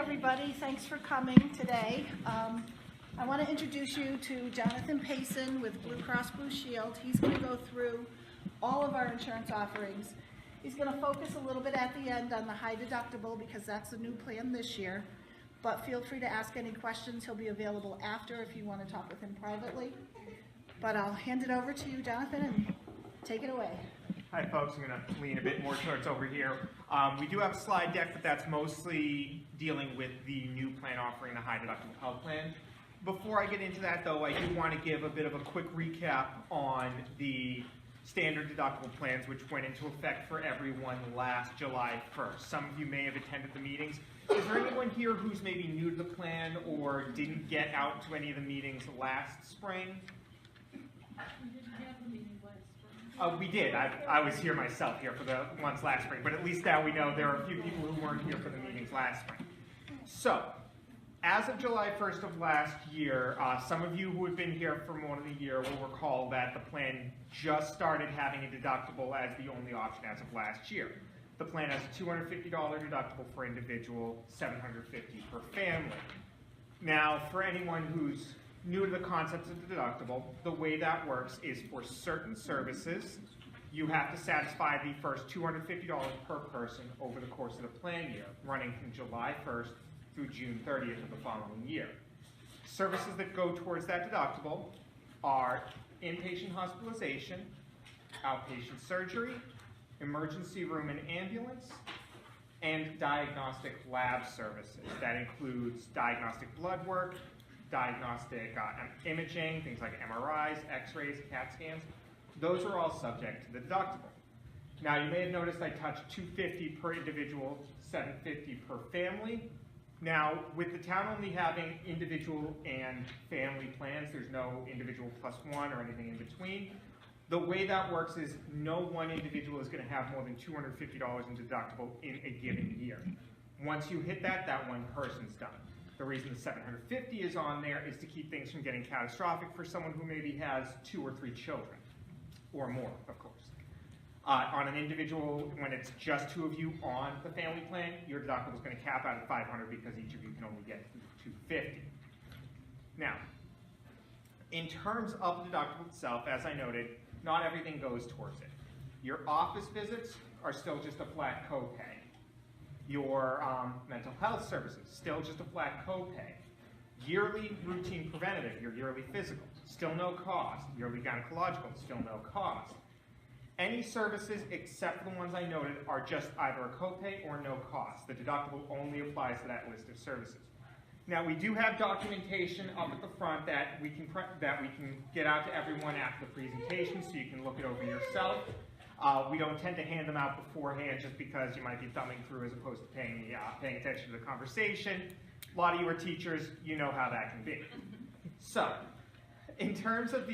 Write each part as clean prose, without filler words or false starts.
everybody. Thanks for coming today. I want to introduce you to Jonathan Payson with Blue Cross Blue Shield. He's going to go through all of our insurance offerings. He's going to focus a little bit at the end on the high deductible because that's the new plan this year. But feel free to ask any questions. He'll be available after if you want to talk with him privately. But I'll hand it over to you, Jonathan, and take it away. Hi folks, I'm going to lean a bit more towards over here. We do have a slide deck, but that's mostly dealing with the new plan offering the high deductible health plan. Before I get into that though, I do want to give a bit of a quick recap on the standard deductible plans which went into effect for everyone last July 1st. Some of you may have attended the meetings. Is there anyone here who's maybe new to the plan or didn't get out to any of the meetings last spring? We did. I was here myself here for the ones last spring, but at least now we know there are a few people who weren't here for the meetings last spring. So, as of July 1st of last year, some of you who have been here for more than a year will recall that the plan just started having a deductible as the only option as of last year. The plan has a $250 deductible for individual, $750 per family. Now, for anyone who's new to the concepts of the deductible, the way that works is for certain services, you have to satisfy the first $250 per person over the course of the plan year, running from July 1st through June 30th of the following year. Services that go towards that deductible are inpatient hospitalization, outpatient surgery, emergency room and ambulance, and diagnostic lab services. That includes diagnostic blood work, diagnostic imaging, things like MRIs, X-rays, CAT scans. Those are all subject to the deductible. Now you may have noticed I touched $250 per individual, $750 per family. Now with the town only having individual and family plans, there's no individual plus one or anything in between. The way that works is no one individual is going to have more than $250 in deductible in a given year. Once you hit that, that one person's done. The reason the $750 is on there is to keep things from getting catastrophic for someone who maybe has 2 or 3 children, or more, of course. On an individual, when it's just 2 of you on the family plan, your deductible is going to cap out at $500 because each of you can only get $250. Now, in terms of the deductible itself, as I noted, not everything goes towards it. Your office visits are still just a flat copay. Your mental health services, still just a flat copay. Yearly routine preventative, your yearly physical, still no cost. Yearly gynecological, still no cost. Any services except for the ones I noted are just either a copay or no cost. The deductible only applies to that list of services. Now we do have documentation up at the front that we can get out to everyone after the presentation so you can look it over yourself. We don't tend to hand them out beforehand just because you might be thumbing through as opposed to paying attention to the conversation. A lot of you are teachers, you know how that can be. So, in terms of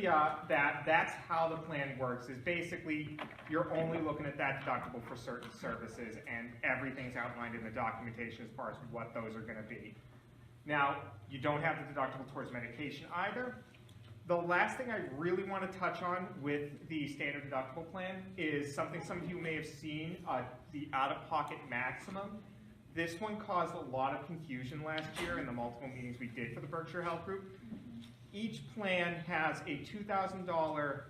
that's how the plan works, is basically you're only looking at that deductible for certain services and everything's outlined in the documentation as far as what those are going to be. Now, you don't have the deductible towards medication either. The last thing I really want to touch on with the standard deductible plan is something some of you may have seen, the out-of-pocket maximum. This one caused a lot of confusion last year in the multiple meetings we did for the Berkshire Health Group. Each plan has a $2,000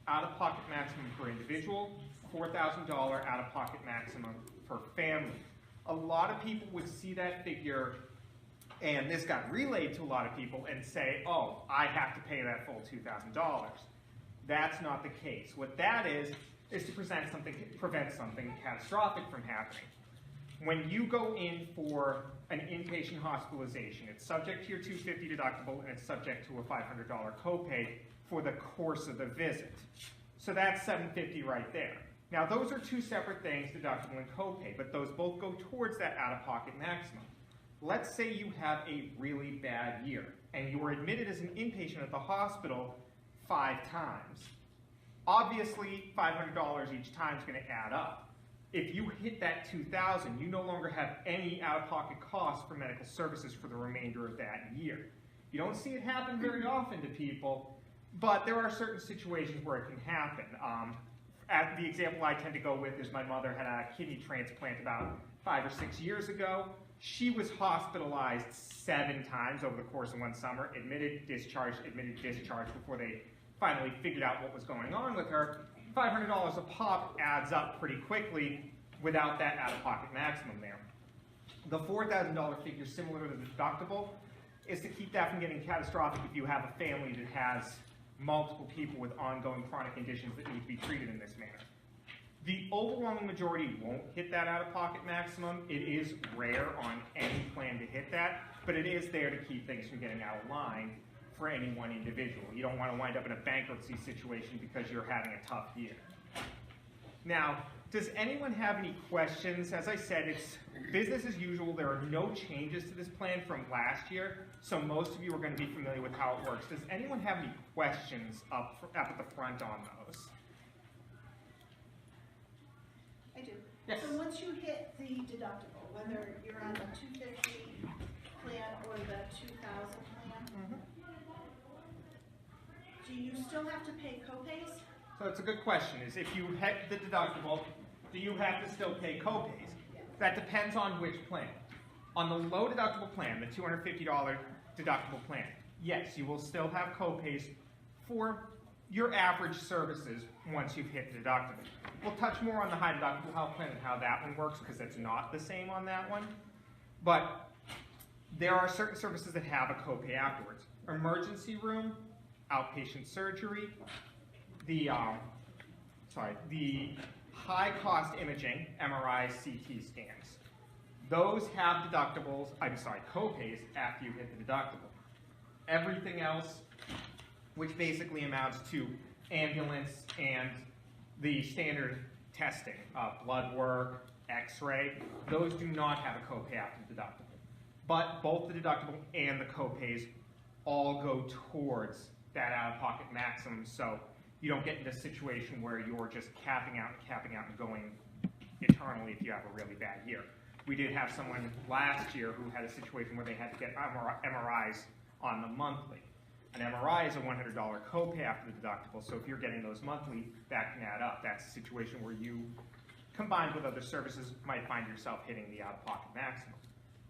out-of-pocket maximum per individual, $4,000 out-of-pocket maximum per family. A lot of people would see that figure, and this got relayed to a lot of people, and say, oh, I have to pay that full $2,000. That's not the case. What that is to prevent something catastrophic from happening. When you go in for an inpatient hospitalization, it's subject to your $250 deductible, and it's subject to a $500 copay for the course of the visit. So that's $750 right there. Now, those are 2 separate things, deductible and copay, but those both go towards that out-of-pocket maximum. Let's say you have a really bad year and you were admitted as an inpatient at the hospital 5 times. Obviously, $500 each time is going to add up. If you hit that $2,000, you no longer have any out-of-pocket costs for medical services for the remainder of that year. You don't see it happen very often to people, but there are certain situations where it can happen. The example I tend to go with is my mother had a kidney transplant about 5 or 6 years ago. She was hospitalized 7 times over the course of one summer, admitted, discharged, before they finally figured out what was going on with her. $500 a pop adds up pretty quickly without that out-of-pocket maximum there. The $4,000 figure, similar to the deductible, is to keep that from getting catastrophic if you have a family that has multiple people with ongoing chronic conditions that need to be treated in this manner. The overwhelming majority won't hit that out-of-pocket maximum. It is rare on any plan to hit that, but it is there to keep things from getting out of line for any one individual. You don't want to wind up in a bankruptcy situation because you're having a tough year. Now, does anyone have any questions? As I said, it's business as usual. There are no changes to this plan from last year, so most of you are going to be familiar with how it works. Does anyone have any questions up at the front on those? I do. Yes. So once you hit the deductible, whether you're on the 250 plan or the 2000 plan, do you still have to pay copays? So it's a good question, is if you hit the deductible, do you have to still pay copays? That depends on which plan. On the low deductible plan, the $250 deductible plan, yes, you will still have copays for your average services once you've hit the deductible. We'll touch more on the high deductible health plan and how that one works because it's not the same on that one. But there are certain services that have a copay afterwards. Emergency room, outpatient surgery, the high-cost imaging, MRIs, CT scans. Those have copays after you hit the deductible. Everything else, which basically amounts to ambulance and the standard testing, blood work, x-ray, those do not have a copay after the deductible. But both the deductible and the copays all go towards that out-of-pocket maximum, so you don't get into a situation where you're just capping out and going eternally if you have a really bad year. We did have someone last year who had a situation where they had to get MRIs on the monthly. An MRI is a $100 copay after the deductible, so if you're getting those monthly, that can add up. That's a situation where you, combined with other services, might find yourself hitting the out-of-pocket maximum.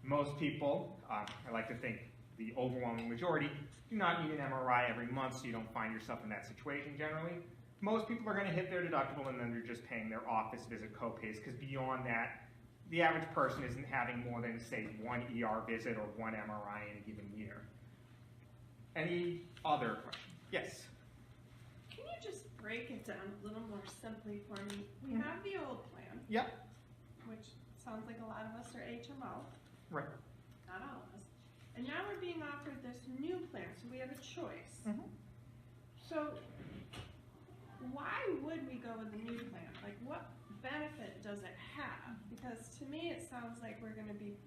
Most people, I like to think the overwhelming majority, do not need an MRI every month, so you don't find yourself in that situation generally. Most people are going to hit their deductible and then they're just paying their office visit copays, because beyond that, the average person isn't having more than, say, one ER visit or one MRI in a given year. Any other questions? Yes? Can you just break it down a little more simply for me? We have the old plan, Yep. which sounds like a lot of us are HMO, Right. not all of us. And now we're being offered this new plan, so we have a choice. So why would we go with the new plan? Like, what benefit does it have? Because to me, it sounds like we're going to be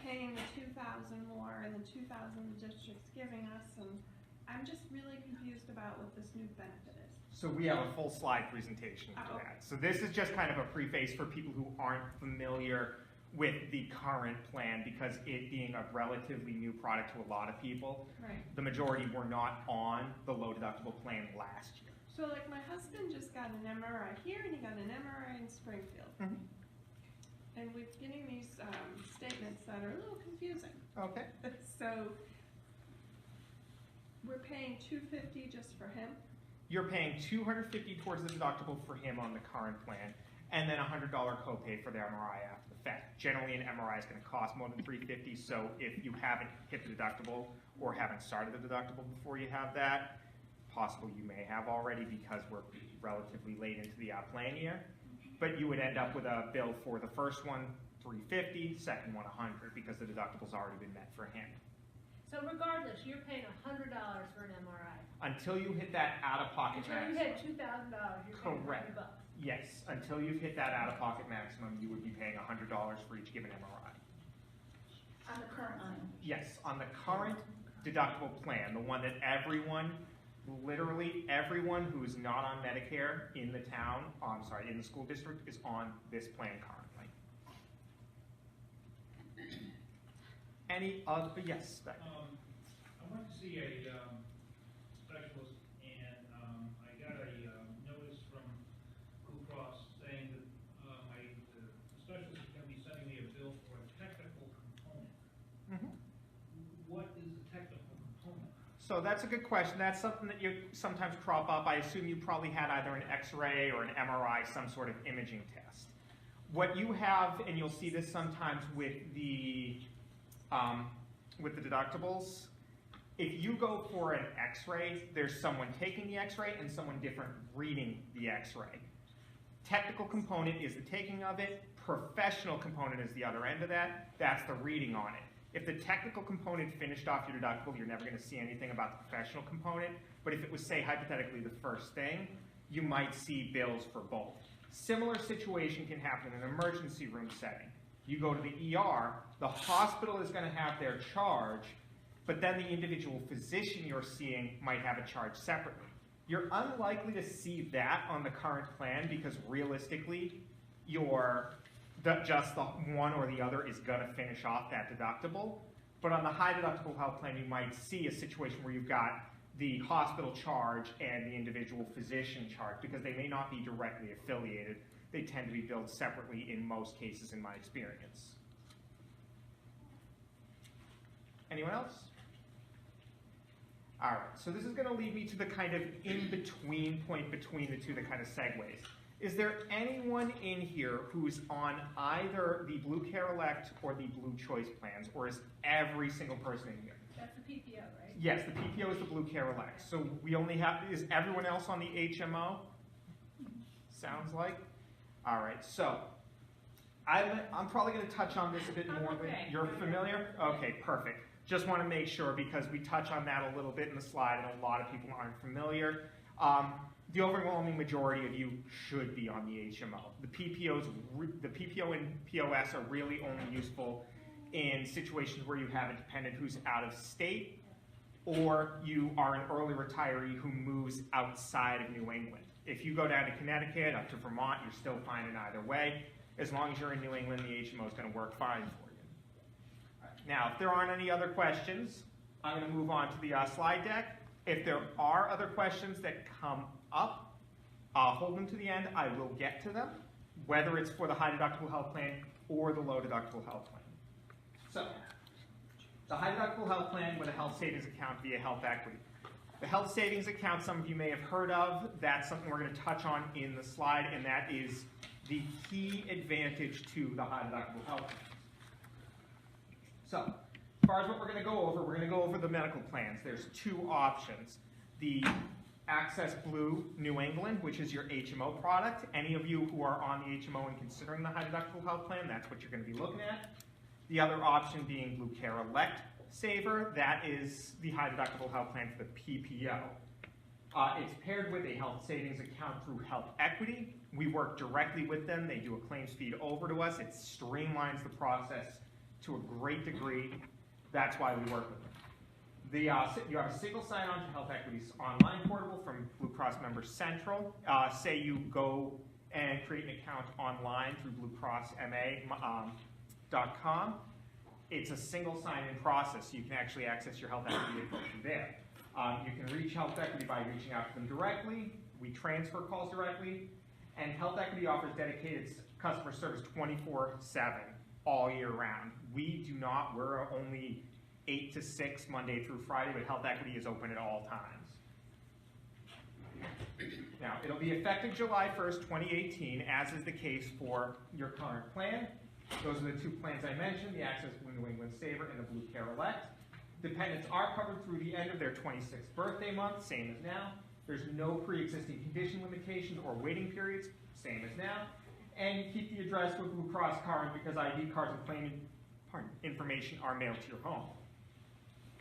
paying the $2,000 more and the $2,000 the district's giving us, and I'm just really confused about what this new benefit is. So we have a full slide presentation for that. So this is just kind of a preface for people who aren't familiar with the current plan, because it being a relatively new product to a lot of people. Right. The majority were not on the low deductible plan last year. So like my husband just got an MRI here and he got an MRI in Springfield. And we're getting these statements that are a little confusing. Okay. So we're paying $250 just for him? You're paying $250 towards the deductible for him on the current plan, and then $100 copay for the MRI after the fact. Generally, an MRI is going to cost more than $350, so if you haven't hit the deductible or haven't started the deductible before you have that, possible you may have already because we're relatively late into the plan year, but you would end up with a bill for the first one, $350, second one, $100, because the deductible's already been met for him. So regardless, you're paying $100 for an MRI. Until you hit that out-of-pocket Until you maximum. hit $2,000, you're paying Correct. $100. Yes, until you've hit that out-of-pocket maximum, you would be paying $100 for each given MRI. On the current line? Yes, on the current deductible plan, the one that everyone, literally everyone who is not on Medicare in the town, in the school district, is on this plan currently. Any other, yes, Becky. I went to see a specialist, and I got a notice from Blue Cross saying that the specialist is going to be sending me a bill for a technical So that's a good question. That's something that you sometimes crop up. I assume you probably had either an X-ray or an MRI, some sort of imaging test. What you have, and you'll see this sometimes with the deductibles, if you go for an X-ray, there's someone taking the X-ray and someone different reading the X-ray. Technical component is the taking of it. Professional component is the other end of that. That's the reading on it. If the technical component finished off your deductible, you're never going to see anything about the professional component. But if it was, say, hypothetically the first thing, you might see bills for both. Similar situation can happen in an emergency room setting. You go to the ER, the hospital is going to have their charge, but then the individual physician you're seeing might have a charge separately. You're unlikely to see that on the current plan because realistically, just the one or the other is going to finish off that deductible. But on the high deductible health plan, you might see a situation where you've got the hospital charge and the individual physician charge because they may not be directly affiliated. They tend to be billed separately in most cases in my experience. Anyone else? All right, so this is going to lead me to the kind of in-between point between the two that kind of segues. Is there anyone in here who's on either the Blue Care Elect or the Blue Choice plans, or is every single person in here? That's the PPO, right? Yes, the PPO is the Blue Care Elect. So we only have, is everyone else on the HMO? Sounds like. All right, so I'm probably going to touch on this a bit more than you're familiar. Okay, perfect. Just want to make sure because we touch on that a little bit in the slide and a lot of people aren't familiar. The overwhelming majority of you should be on the HMO. The PPO and POS are really only useful in situations where you have a dependent who's out of state or you are an early retiree who moves outside of New England. If you go down to Connecticut, up to Vermont, you're still fine in either way. As long as you're in New England, the HMO is going to work fine for you. Now, if there aren't any other questions, I'm going to move on to the slide deck. If there are other questions that come up, hold them to the end. I will get to them, whether it's for the high deductible health plan or the low deductible health plan. So, the high deductible health plan with a health savings account via Health Equity. The health savings account, some of you may have heard of, that's something we're going to touch on in the slide, and that is the key advantage to the high deductible health plan. So, as far as what we're going to go over, we're going to go over the medical plans. There's two options. The Access Blue New England, which is your HMO product. Any of you who are on the HMO and considering the high deductible health plan, that's what you're going to be looking at. The other option being Blue Care Elect Saver, that is the high deductible health plan for the PPO. It's paired with a health savings account through Health Equity. We work directly with them. They do a claims feed over to us. It streamlines the process to a great degree. That's why we work with them. You have a single sign-on to Health Equity's online portal from Blue Cross Member Central. Say you go and create an account online through bluecrossma.com. It's a single sign-in process, so you can actually access your Health Equity info through there. You can reach Health Equity by reaching out to them directly. We transfer calls directly. And Health Equity offers dedicated customer service 24/7 all year round. We're only 8 to 6 Monday through Friday, but Health Equity is open at all times. Now, it'll be effective July 1st, 2018, as is the case for your current plan. Those are the two plans I mentioned, the Access Blue New England Saver and the Blue Care Elect. Dependents are covered through the end of their 26th birthday month, same as now. There's no pre-existing condition limitations or waiting periods, same as now. And you keep the address with Blue Cross card because ID cards and claim information are mailed to your home.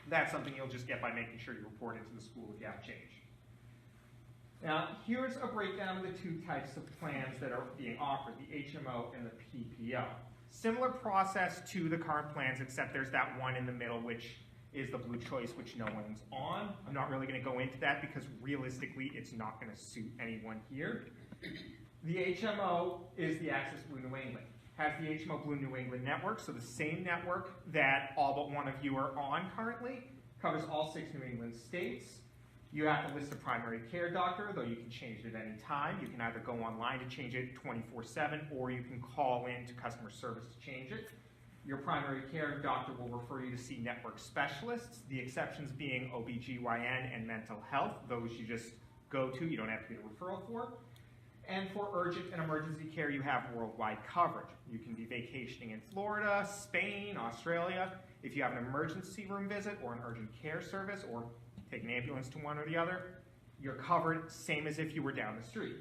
That's something you'll just get by making sure you report into the school if you have change. Now, here's a breakdown of the two types of plans that are being offered, the HMO and the PPO. Similar process to the current plans, except there's that one in the middle, which is the Blue Choice, which no one's on. I'm not really going to go into that because realistically, it's not going to suit anyone here. The HMO is the Access Blue New England. Has the HMO Blue New England network, so the same network that all but one of you are on currently, covers all 6 New England states. You have to list a primary care doctor, though you can change it at any time. You can either go online to change it 24/7, or you can call in to customer service to change it. Your primary care doctor will refer you to see network specialists, the exceptions being OBGYN and mental health. Those you just go to, you don't have to get a referral for. And for urgent and emergency care, you have worldwide coverage. You can be vacationing in Florida, Spain, Australia. If you have an emergency room visit or an urgent care service or take an ambulance to one or the other, you're covered same as if you were down the street.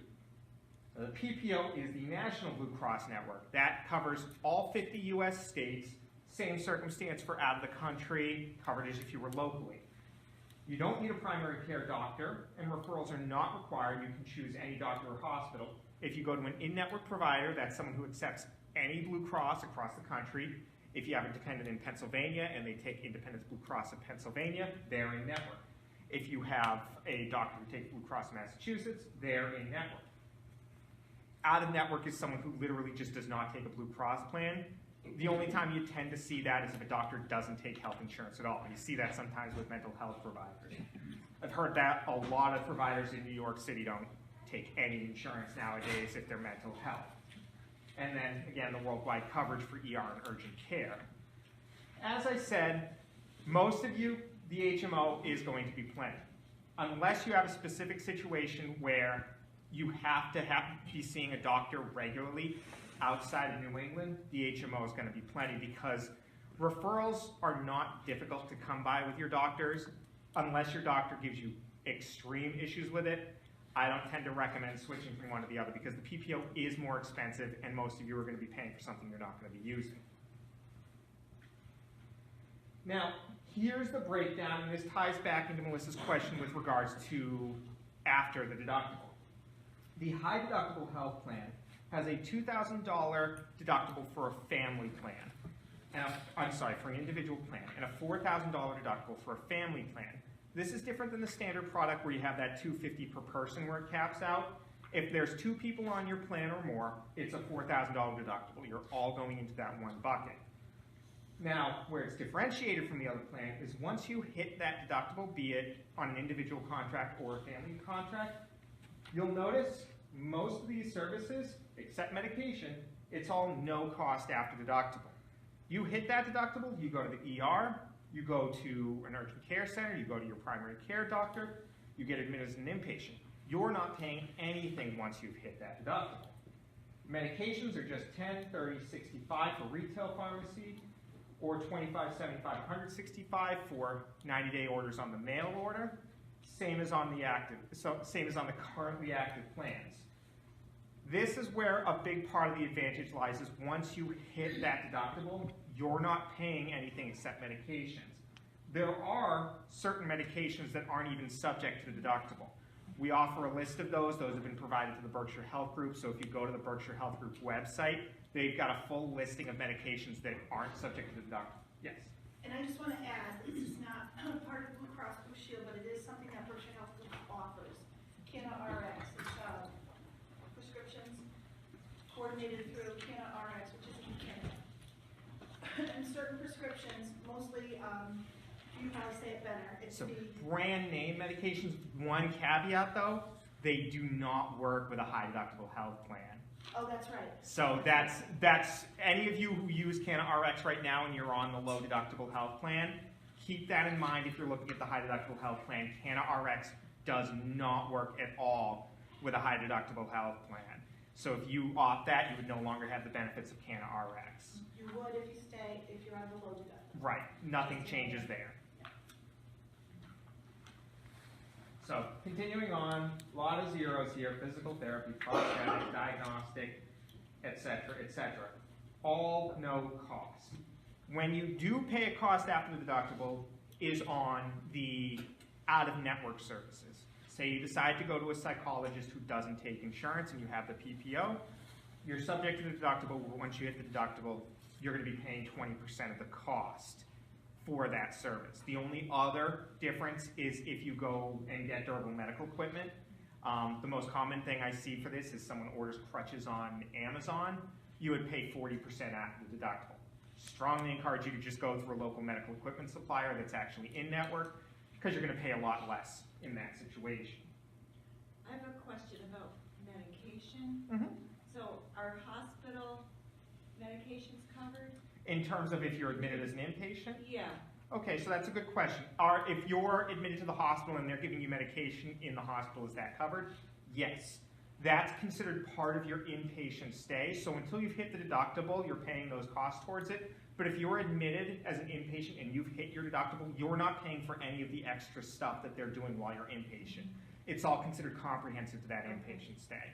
The PPO is the National Blue Cross Network. That covers all 50 US states, same circumstance for out of the country, covered as if you were locally. You don't need a primary care doctor, and referrals are not required. You can choose any doctor or hospital. If you go to an in-network provider, that's someone who accepts any Blue Cross across the country. If you have a dependent in Pennsylvania and they take Independence Blue Cross of Pennsylvania, they're in-network. If you have a doctor who takes Blue Cross of Massachusetts, they're in-network. Out-of-network is someone who literally just does not take a Blue Cross plan. The only time you tend to see that is if a doctor doesn't take health insurance at all. And you see that sometimes with mental health providers. I've heard that a lot of providers in New York City don't take any insurance nowadays if they're mental health. And then, again, the worldwide coverage for ER and urgent care. As I said, most of you, the HMO is going to be plenty. Unless you have a specific situation where you have to be seeing a doctor regularly outside of New England, the HMO is going to be plenty because referrals are not difficult to come by with your doctors unless your doctor gives you extreme issues with it. I don't tend to recommend switching from one to the other because the PPO is more expensive and most of you are going to be paying for something you're not going to be using. Now, here's the breakdown, and this ties back into Melissa's question with regards to after the deductible. The high deductible health plan has a $2,000 deductible for a family plan. For an individual plan, and a $4,000 deductible for a family plan. This is different than the standard product where you have that $250 per person where it caps out. If there's 2 people on your plan or more, it's a $4,000 deductible. You're all going into that one bucket. Now, where it's differentiated from the other plan is once you hit that deductible, be it on an individual contract or a family contract, you'll notice most of these services, except medication, it's all no cost after deductible. You hit that deductible, you go to the ER, you go to an urgent care center, you go to your primary care doctor, you get admitted as an inpatient. You're not paying anything once you've hit that deductible. Medications are just $10, $30, $65 for retail pharmacy, or $25, $75, $165 for 90-day orders on the mail order. Same as on the currently active plans. This is where a big part of the advantage lies is once you hit that deductible, you're not paying anything except medications. There are certain medications that aren't even subject to the deductible. We offer a list of those. Those have been provided to the Berkshire Health Group. So if you go to the Berkshire Health Group website, they've got a full listing of medications that aren't subject to the deductible. Yes? And I just want to add, this is not part of Blue Cross Blue Shield, but it is something that Berkshire Health Group offers. Canna RX, it's prescriptions coordinated through Canna RX, which is in Canada. And certain prescriptions, mostly, you probably say it better, it's So the... brand name medications, one caveat though, they do not work with a high deductible health plan. Oh, that's right. So that's any of you who use Canna RX right now and you're on the low deductible health plan, keep that in mind if you're looking at the high deductible health plan. Canna RX does not work at all with a high deductible health plan. So if you opt that, you would no longer have the benefits of Canna RX. You would if you're on the low deductible. Right, nothing changes there. So, continuing on, a lot of zeros here, physical therapy, prosthetic, diagnostic, etc., etc. All no cost. When you do pay a cost after the deductible is on the out-of-network services. Say you decide to go to a psychologist who doesn't take insurance and you have the PPO, you're subject to the deductible. Once you hit the deductible, you're going to be paying 20% of the cost for that service. The only other difference is if you go and get durable medical equipment. The most common thing I see for this is someone orders crutches on Amazon. You would pay 40% after the deductible. Strongly encourage you to just go through a local medical equipment supplier that's actually in-network because you're going to pay a lot less in that situation. I have a question about medication. So are hospital medications covered? In terms of if you're admitted as an inpatient? Yeah, Okay, so that's a good question. If you're admitted to the hospital and they're giving you medication in the hospital, is that covered? Yes. That's considered part of your inpatient stay. So until you've hit the deductible, you're paying those costs towards it. But if you're admitted as an inpatient and you've hit your deductible, you're not paying for any of the extra stuff that they're doing while you're inpatient. It's all considered comprehensive to that inpatient stay.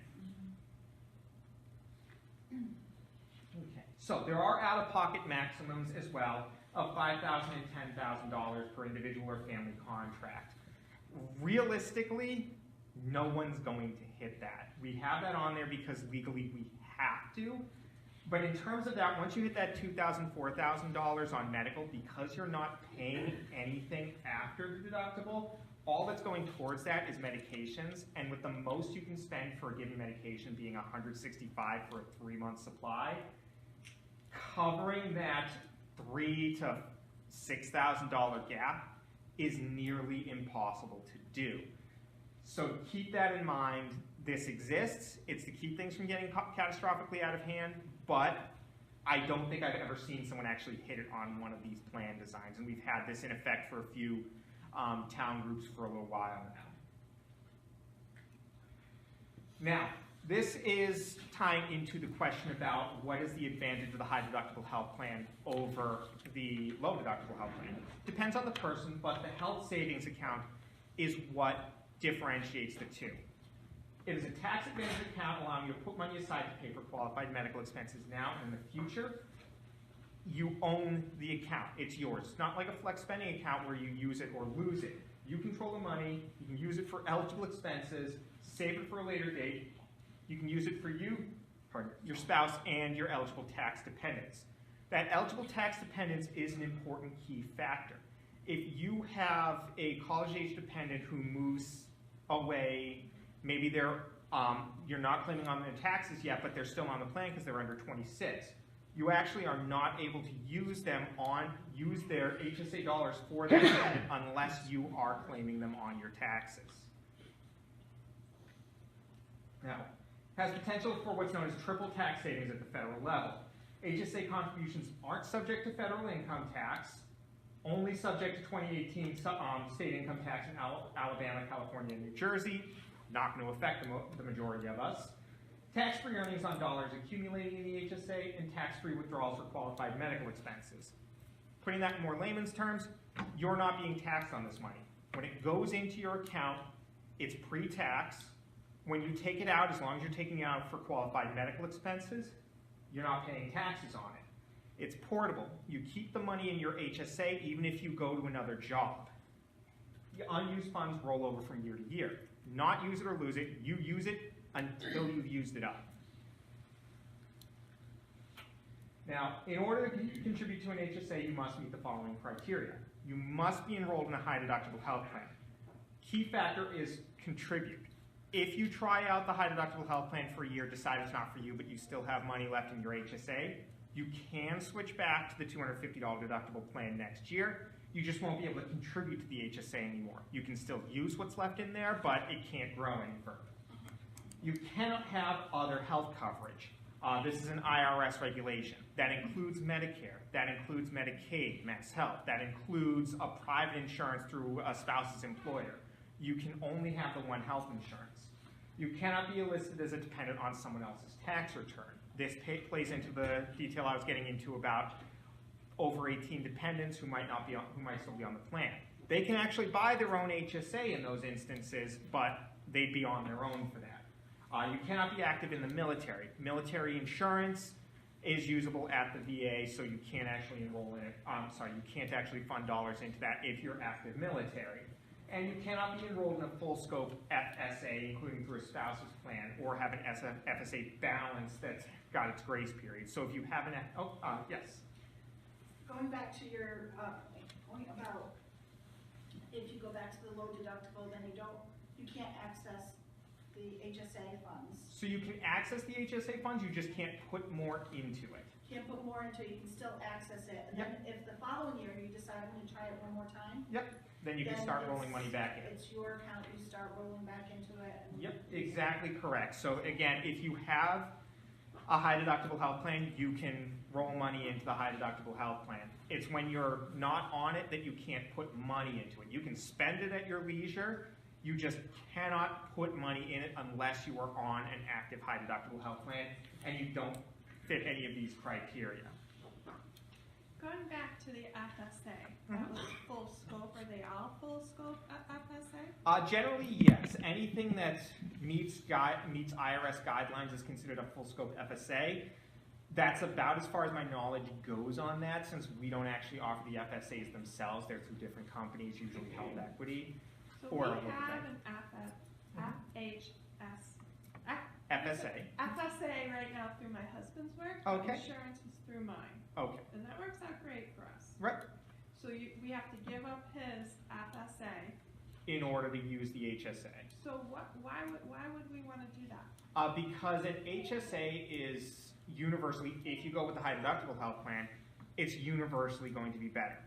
Okay. So there are out-of-pocket maximums as well of $5,000 and $10,000 per individual or family contract. Realistically, no one's going to hit that. We have that on there because legally we have to. But in terms of that, once you hit that $2,000, $4,000 on medical, because you're not paying anything after the deductible, all that's going towards that is medications. And with the most you can spend for a given medication being $165 for a 3-month supply, covering that $3,000 to $6,000 gap is nearly impossible to do. So keep that in mind. This exists. It's to keep things from getting catastrophically out of hand, but I don't think I've ever seen someone actually hit it on one of these plan designs, and we've had this in effect for a few town groups for a little while now. Now, this is tying into the question about what is the advantage of the high deductible health plan over the low deductible health plan. Depends on the person, but the health savings account is what differentiates the two. It is a tax advantage account allowing you to put money aside to pay for qualified medical expenses now and in the future. You own the account. It's yours. It's not like a flex spending account where you use it or lose it. You control the money. You can use it for eligible expenses, save it for a later date. You can use it for you, your spouse, and your eligible tax dependents. That eligible tax dependence is an important key factor. If you have a college-age dependent who moves away, maybe you're not claiming on their taxes yet, but they're still on the plan because they're under 26. You actually are not able to use their HSA dollars for that dependent unless you are claiming them on your taxes. Now, has potential for what's known as triple tax savings at the federal level. HSA contributions aren't subject to federal income tax, only subject to 2018 state income tax in Alabama, California, and New Jersey. Not going to affect the majority of us. Tax-free earnings on dollars accumulating in the HSA, and tax-free withdrawals for qualified medical expenses. Putting that in more layman's terms, you're not being taxed on this money. When it goes into your account, it's pre-tax. When you take it out, as long as you're taking it out for qualified medical expenses, you're not paying taxes on it. It's portable. You keep the money in your HSA even if you go to another job. The unused funds roll over from year to year. Not use it or lose it. You use it until you've used it up. Now, in order to contribute to an HSA, you must meet the following criteria. You must be enrolled in a high deductible health plan. Key factor is contribute. If you try out the high deductible health plan for a year, decide it's not for you, but you still have money left in your HSA, you can switch back to the $250 deductible plan next year. You just won't be able to contribute to the HSA anymore. You can still use what's left in there, but it can't grow any further. You cannot have other health coverage. This is an IRS regulation. That includes Medicare. That includes Medicaid, Mass Health. That includes a private insurance through a spouse's employer. You can only have the one health insurance. You cannot be listed as a dependent on someone else's tax return. This plays into the detail I was getting into about over 18 dependents who might still be on the plan. They can actually buy their own HSA in those instances, but they'd be on their own for that. You cannot be active in the military. Military insurance is usable at the VA, so you can't actually enroll in it. You can't actually fund dollars into that if you're active military. And you cannot be enrolled in a full scope FSA, including through a spouse's plan, or have an FSA balance that's got its grace period. So if you have an, yes. Going back to your point about if you go back to the low deductible, then you can't access the HSA funds. So you can access the HSA funds, you just can't put more into it. Can't put more into it, you can still access it. And then if the following year you decide I'm going to try it one more time, Yep. Then you can start rolling money back in. It's your account, you start rolling back into it. Yep, exactly correct. So again, if you have a high deductible health plan, you can roll money into the high deductible health plan. It's when you're not on it that you can't put money into it. You can spend it at your leisure, you just cannot put money in it unless you are on an active high deductible health plan and you don't fit any of these criteria. Going back to the FSA, that was full scope. Are they all full scope FSA? Generally, yes. Anything that meets IRS guidelines is considered a full scope FSA. That's about as far as my knowledge goes on that, since we don't actually offer the FSAs themselves. They're through different companies, usually Health Equity. So Or we a local have bank. an FSA. FSA right now through my husband's work. Okay. Insurance is through mine, Okay. and that works out great for us. Right. So we have to give up his FSA. In order to use the HSA. So why would we want to do that? Because an HSA is universally, if you go with the high deductible health plan, it's universally going to be better.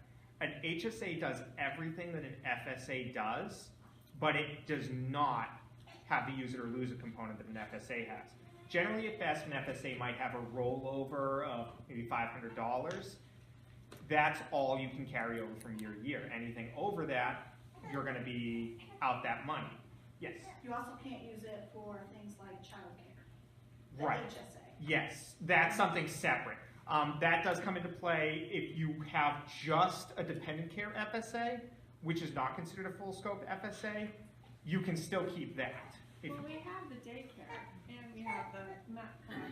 An HSA does everything that an FSA does, but it does not have the use it or lose it component that an FSA has. Generally, at best, an FSA might have a rollover of maybe $500. That's all you can carry over from year to year. Anything over that, you're going to be out that money. Yes? You also can't use it for things like childcare. The Right. HSA. Yes, that's something separate. That does come into play if you have just a dependent care FSA, which is not considered a full scope FSA, you can still keep that. Well, we have the daycare and we have the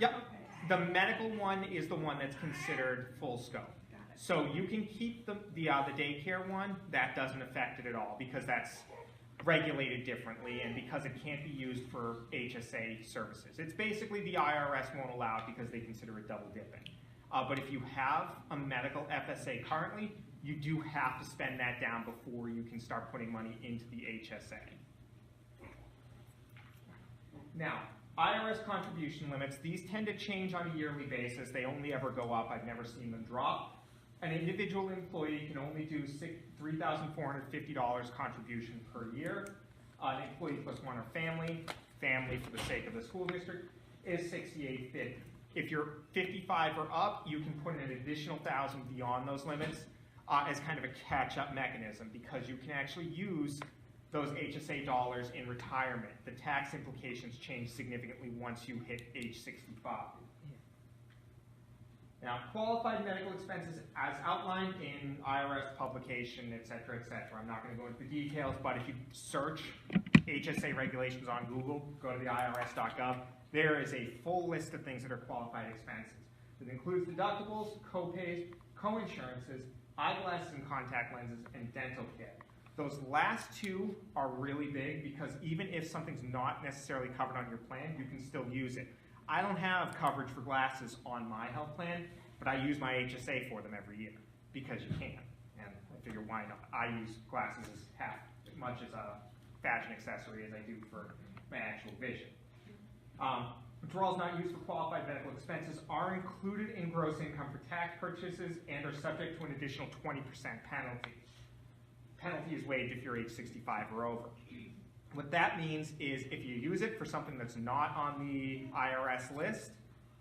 Yep. Okay. The medical one is the one that's considered full scope. Got it. So you can keep the daycare one, that doesn't affect it at all because that's regulated differently and because it can't be used for HSA services. It's basically the IRS won't allow it because they consider it double dipping. But if you have a medical FSA currently, you do have to spend that down before you can start putting money into the HSA. Now, IRS contribution limits, these tend to change on a yearly basis. They only ever go up. I've never seen them drop. An individual employee can only do $3,450 contribution per year. An employee plus one or family for the sake of the school district, is $6,850. If you're 55 or up, you can put in an additional $1,000 beyond those limits as kind of a catch-up mechanism because you can actually use those HSA dollars in retirement. The tax implications change significantly once you hit age 65. Now, qualified medical expenses as outlined in IRS publication, et cetera, et cetera. I'm not going to go into the details, but if you search HSA regulations on Google, go to the irs.gov, there is a full list of things that are qualified expenses. It includes deductibles, co-pays, co-insurances, eyeglasses and contact lenses, and dental care. Those last two are really big because even if something's not necessarily covered on your plan, you can still use it. I don't have coverage for glasses on my health plan, but I use my HSA for them every year because you can. And I figure why not? I use glasses as much as a fashion accessory as I do for my actual vision. Withdrawals not used for qualified medical expenses are included in gross income for tax purchases and are subject to an additional 20% penalty. Penalty is waived if you're age 65 or over. What that means is if you use it for something that's not on the IRS list,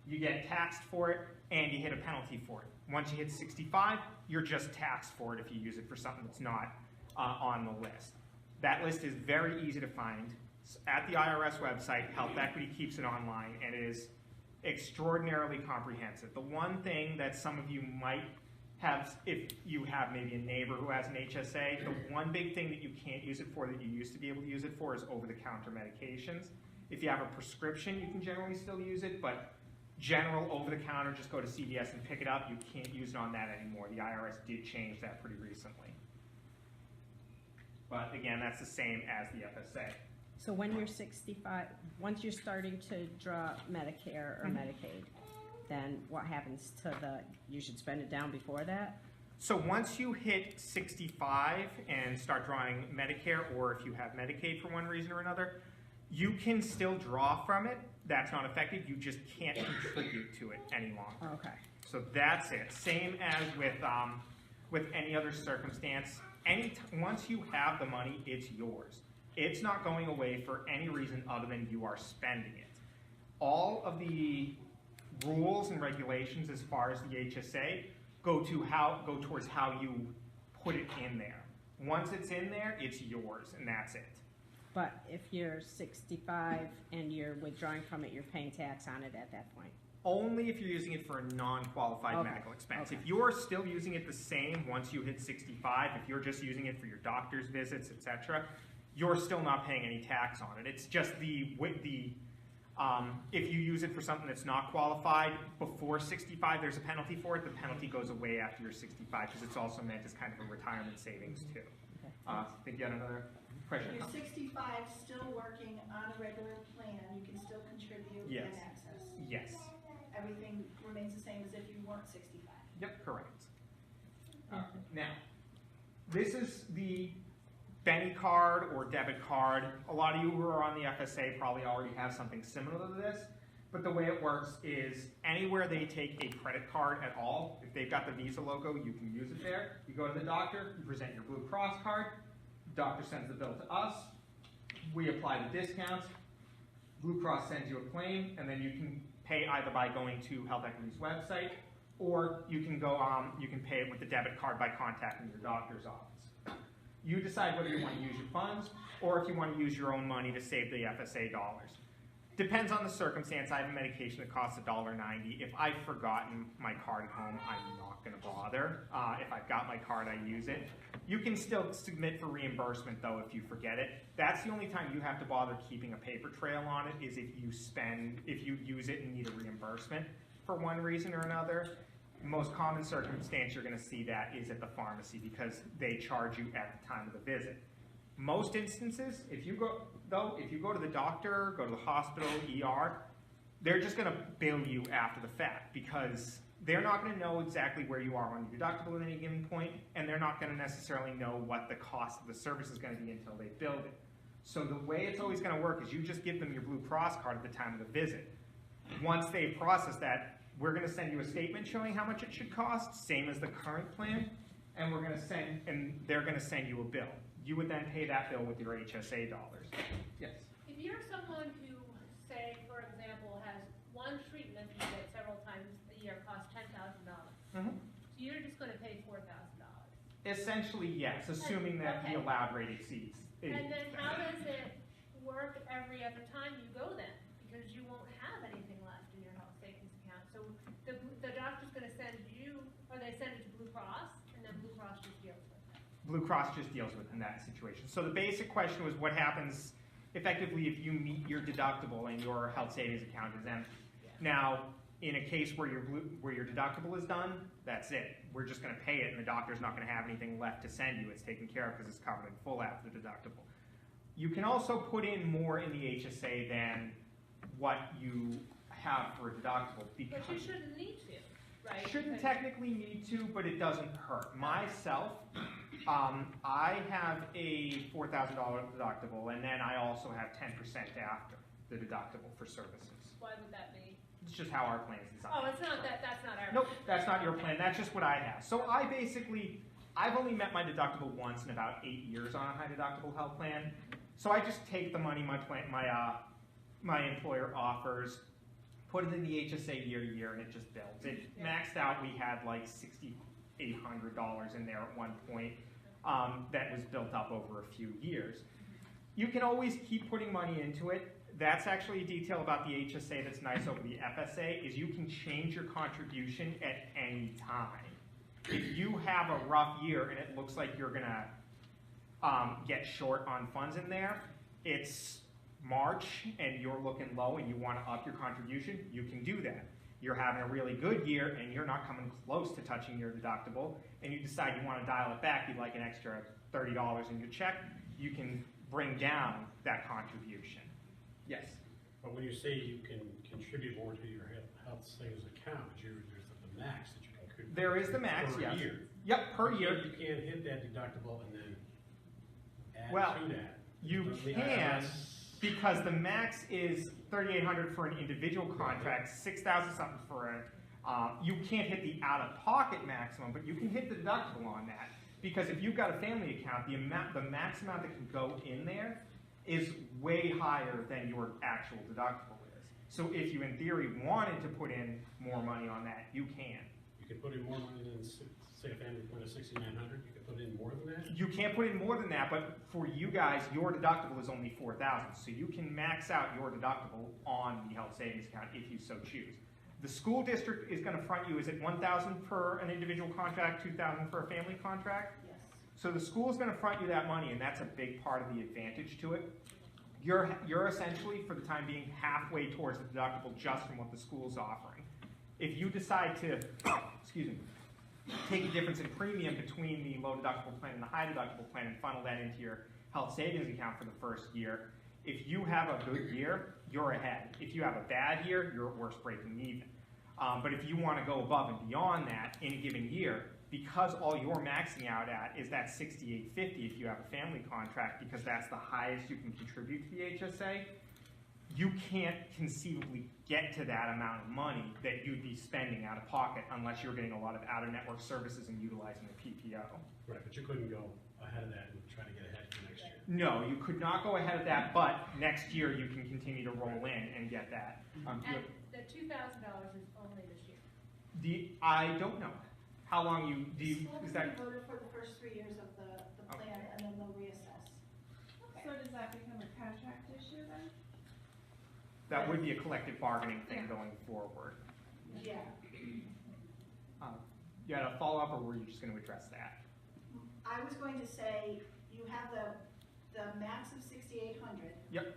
you get taxed for it and you hit a penalty for it. Once you hit 65, you're just taxed for it if you use it for something that's not on the list. That list is very easy to find. It's at the IRS website, Health Equity keeps it online, and it is extraordinarily comprehensive. The one thing that some of you might have, if you have maybe a neighbor who has an HSA, the one big thing that you can't use it for that you used to be able to use it for is over-the-counter medications. If you have a prescription, you can generally still use it, but general over-the-counter, just go to CVS and pick it up. You can't use it on that anymore. The IRS did change that pretty recently. But again, that's the same as the FSA. So when you're 65, once you're starting to draw Medicare or Medicaid, then what happens to you should spend it down before that? So once you hit 65 and start drawing Medicare, or if you have Medicaid for one reason or another, you can still draw from it. That's not affected. You just can't contribute to it any longer. Okay. So that's it. Same as with any other circumstance. Once you have the money, it's yours. It's not going away for any reason other than you are spending it. All of the rules and regulations as far as the HSA go towards how you put it in there. Once it's in there, it's yours, and that's it. But if you're 65 and you're withdrawing from it, you're paying tax on it at that point. Only if you're using it for a non-qualified Okay. medical expense. Okay. If you're still using it the same once you hit 65, if you're just using it for your doctor's visits, etc., you're still not paying any tax on it. It's just if you use it for something that's not qualified before 65, there's a penalty for it. The penalty goes away after you're 65 because it's also meant as kind of a retirement savings too. Okay. I think you had another question. If you're 65, still working on a regular plan, you can still contribute Yes. and access. Yes. Everything remains the same as if you weren't 65. Yep, correct. Now, this is the Benny card or debit card. A lot of you who are on the FSA probably already have something similar to this, but the way it works is anywhere they take a credit card at all, if they've got the Visa logo, you can use it there. You go to the doctor, you present your Blue Cross card, the doctor sends the bill to us, we apply the discounts, Blue Cross sends you a claim, and then you can pay either by going to Health Equity's website, or you can go you can pay it with the debit card by contacting your doctor's office. You decide whether you want to use your funds or if you want to use your own money to save the FSA dollars. Depends on the circumstance. I have a medication that costs $1.90. If I've forgotten my card at home, I'm not going to bother. If I've got my card, I use it. You can still submit for reimbursement though if you forget it. That's the only time you have to bother keeping a paper trail on it is if you use it and need a reimbursement for one reason or another. The most common circumstance you're going to see that is at the pharmacy because they charge you at the time of the visit. Most instances, if you go to the doctor, go to the hospital, ER, they're just going to bill you after the fact because they're not going to know exactly where you are on your deductible at any given point, and they're not going to necessarily know what the cost of the service is going to be until they build it. So the way it's always going to work is you just give them your Blue Cross card at the time of the visit. Once they process that, we're going to send you a statement showing how much it should cost, same as the current plan, and they're going to send you a bill. You would then pay that bill with your HSA dollars. Yes. If you're someone who, say, for example, has one treatment you get several times a year costs $10,000, so you're just going to pay $4,000. Essentially, yes, assuming that the allowed rate exceeds. And then how does it work every other time you go then? Because you won't have anything left in your health savings account. So the doctor's going to send you, or they send it to Blue Cross, and then Blue Cross just deals with it. Blue Cross just deals with in that situation. So the basic question was what happens effectively if you meet your deductible and your health savings account is empty. Yeah. Now, in a case where your deductible is done, that's it. We're just going to pay it, and the doctor's not going to have anything left to send you. It's taken care of because it's covered in full after the deductible. You can also put in more in the HSA than what you have for a deductible. But you shouldn't need to, right? Shouldn't Because- technically need to, but it doesn't hurt. Myself, I have a $4,000 deductible, and then I also have 10% after the deductible for services. Why would that be? It's just how our plan is designed. Oh, it's not that, that's not our. Nope, that's not your plan. That's just what I have. So I've only met my deductible once in about 8 years on a high deductible health plan. So I just take the money my employer offers, put it in the HSA year to year, and it just builds. It maxed out. We had like $6,800 in there at one point that was built up over a few years. You can always keep putting money into it. That's actually a detail about the HSA that's nice over the FSA is you can change your contribution at any time. If you have a rough year and it looks like you're gonna get short on funds in there, it's March and you're looking low and you want to up your contribution, you can do that. You're having a really good year and you're not coming close to touching your deductible and you decide you want to dial it back, you'd like an extra $30 in your check, you can bring down that contribution. Yes? But when you say you can contribute more to your health savings account, there's the max that you can contribute. There is the max, per yes. year. Yep, per year. You can't hit that deductible and then add Well, to that. you The can, IRS because the max is $3,800 for an individual contract, $6,000 something for a, you can't hit the out-of-pocket maximum, but you can hit the deductible on that. Because if you've got a family account, the max amount that can go in there is way higher than your actual deductible is. So if you, in theory, wanted to put in more money on that, you can. You could put in more money than, say, a family put in 6,900, you could put in more than that? You can't put in more than that, but for you guys, your deductible is only $4,000. So you can max out your deductible on the health savings account if you so choose. The school district is going to front you, is it $1,000 per an individual contract, $2,000 for a family contract? Yes. So the school is going to front you that money, and that's a big part of the advantage to it. You're essentially, for the time being, halfway towards the deductible just from what the school's offering. If you decide to, excuse me, take a difference in premium between the low deductible plan and the high deductible plan and funnel that into your health savings account for the first year, if you have a good year, you're ahead. If you have a bad year, you're at worst breaking even. But if you want to go above and beyond that in a given year, because all you're maxing out at is that $6,850 if you have a family contract, because that's the highest you can contribute to the HSA, you can't conceivably get to that amount of money that you'd be spending out of pocket unless you're getting a lot of out-of-network services and utilizing the PPO. Right, but you couldn't go ahead of that and try to get ahead for next year. No, you could not go ahead of that, but next year you can continue to roll in and get that. And the $2,000 is only this year. I don't know. How long you, do you, School is can that, be voted for the first 3 years of the plan, and then they'll reassess. So does that become a contract issue then? that would be a collective bargaining thing Yeah. going forward. Yeah. You had a follow-up, or were you just going to address that? I was going to say, you have the max of 6,800. Yep.